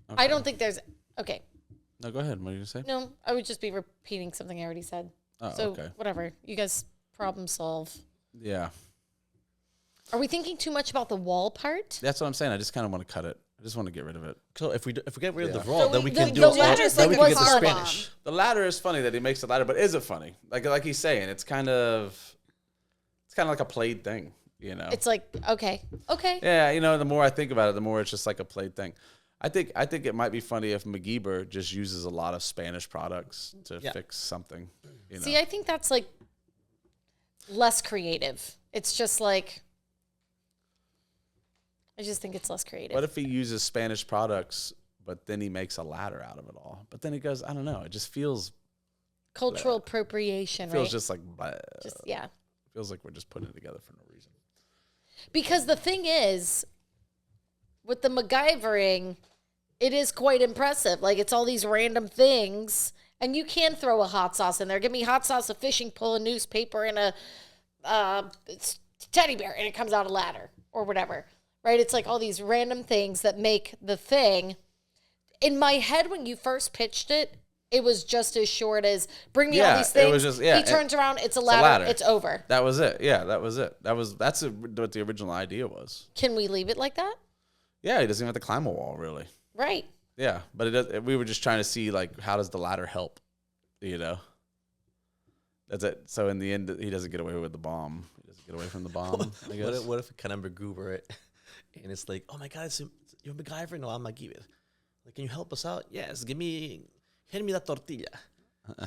I don't think there's okay. No, go ahead. What are you gonna say? No, I would just be repeating something I already said. Oh, so okay. whatever. You guys problem solve. Yeah. Are we thinking too much about the wall part? That's what I'm saying. I just kind of want to cut it. I just want to get rid of it. So if we get rid of the raw, So then we the- can the do ladder's then like we can get what's the our Spanish. The ladder is funny that he makes the ladder, but is it funny? Like he's saying, it's kind of like a played thing, It's like okay. Yeah, the more I think about it, the more it's just like a played thing. I think it might be funny if MacGyver just uses a lot of Spanish products to fix something. See, I think that's like less creative. It's just like I just think it's less creative. What if he uses Spanish products, but then he makes a ladder out of it all? But then he goes, I don't know. It just feels cultural appropriation, feels right? just like feels like we're just putting it together for no reason. Because the thing is, with the MacGyvering, it is quite impressive. Like, it's all these random things, and you can throw a hot sauce in there. Give me hot sauce, a fishing pole, a newspaper, and a teddy bear, and it comes out a ladder or whatever, right? It's like all these random things that make the thing. In my head, when you first pitched it, it was just as short as bring me all these things. It was just, he turns around, it's a ladder, it's over. That was it. Yeah, that was it. That's what the original idea was. Can we leave it like that? Yeah, he doesn't even have to climb a wall, really. Right. Yeah, but it does, we were just trying to see, like, how does the ladder help? That's it. So in the end, he doesn't get away with the bomb. He doesn't get away from the bomb, I guess. What if kind of MacGyver it, and it's like, oh my God, you're MacGyver? No, I'm MacGyver. Like, can you help us out? Yes, hand me that tortilla.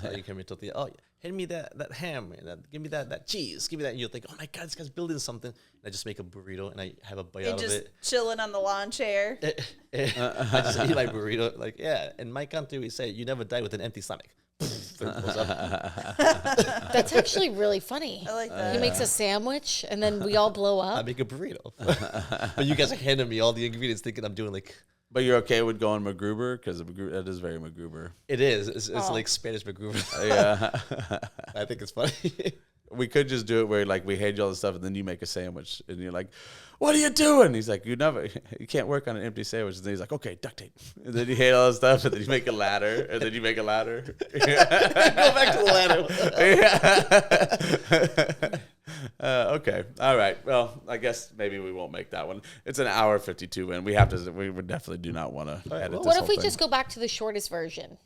So you give me tortilla. Oh, hand me that ham. Give me that cheese. Give me that. And you think, oh my God, this guy's building something. And I just make a burrito and I have a bite out of it. Just chilling on the lawn chair. I just eat my burrito. Like, yeah. In my country, we say, you never die with an empty stomach. That's actually really funny. I like that. He makes a sandwich and then we all blow up. I make a burrito. But you guys are handing me all the ingredients thinking I'm doing like... But you're okay with going MacGruber? Because that is very MacGruber. It is. It's like Spanish MacGruber. Yeah. I think it's funny. We could just do it where, like, we hand you all the stuff and then you make a sandwich and you're like, what are you doing? He's like, you can't work on an empty sandwich. And then he's like, okay, duct tape. And then you hand all the stuff and then you make a ladder and then you make a ladder. Go back to the ladder. Okay. All right. Well, I guess maybe we won't make that one. It's an hour 52 in. We definitely do not want to edit this What if whole we thing. just go back to the shortest version?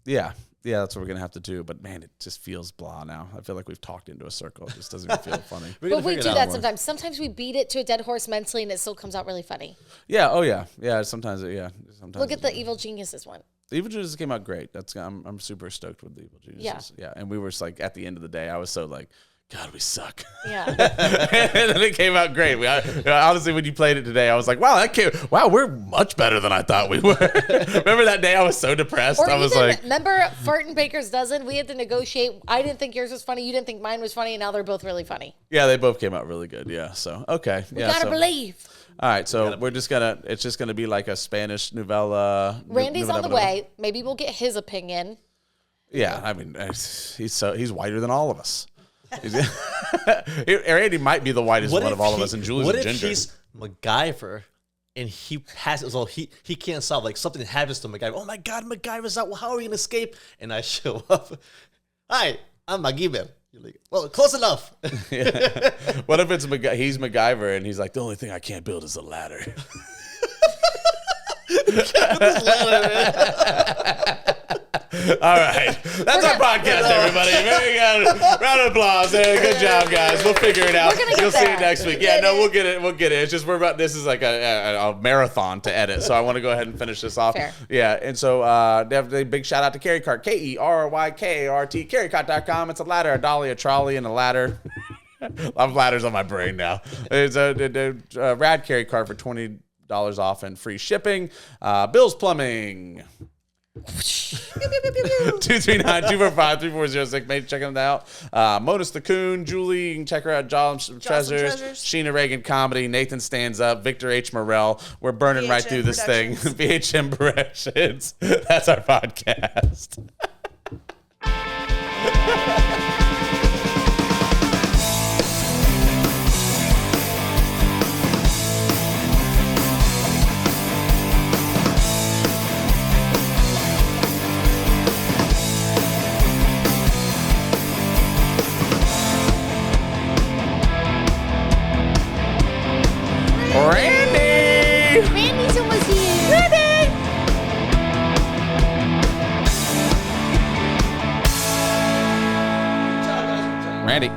Yeah. Yeah, that's what we're going to have to do. But, man, it just feels blah now. I feel like we've talked into a circle. It just doesn't even feel funny. But we do that sometimes. Sometimes we beat it to a dead horse mentally and it still comes out really funny. Yeah. Oh, yeah. Yeah, sometimes. Yeah. Sometimes. Look at the Evil Geniuses one. The Evil Geniuses came out great. I'm super stoked with the Evil Geniuses. Yeah. And we were just like, at the end of the day, I was so like, God, we suck. Yeah. And then it came out great. Honestly, when you played it today, I was like, wow, we're much better than I thought we were. Remember that day I was so depressed? Or I was like, remember Fart and Baker's Dozen? We had to negotiate. I didn't think yours was funny. You didn't think mine was funny. And now they're both really funny. yeah, they both came out really good. Yeah. So, okay. We gotta believe. All right. So it's just going to be like a Spanish novella. Randy's on the way. Maybe we'll get his opinion. Yeah, I mean, he's whiter than all of us. Randy might be the whitest one of all of us, and Julie's a ginger. What if he's MacGyver and he passes? Well, he can't solve, like something happens to MacGyver. Oh my God, MacGyver's out. Well, how are we gonna escape? And I show up. Hi, I'm MacGyver. You're like, well, close enough. Yeah. What if he's MacGyver and he's like, the only thing I can't build is a ladder. All right, that's our podcast, everybody. Very good. Round of applause. Good job, guys. We'll figure it out. You'll see it next week. Yeah, no, we'll get it. We'll get it. It's just this is like a marathon to edit, so I want to go ahead and finish this off. Fair. Yeah, and so definitely big shout out to Carry Cart, KERYKART, carrycart.com. It's a ladder, a dolly, a trolley, and a ladder. I have ladders on my brain now. It's a Rad Carry Cart for $20 off and free shipping. Bill's Plumbing. 239-245-3406. Maybe check them out. Modus the Coon, Julie, you can check her out. Jobs Treasures, Sheena Reagan Comedy, Nathan Stands Up, Victor H. Morrell. We're burning VHM right through this thing. VHM Productions. That's our podcast. Randy's almost here. Randy.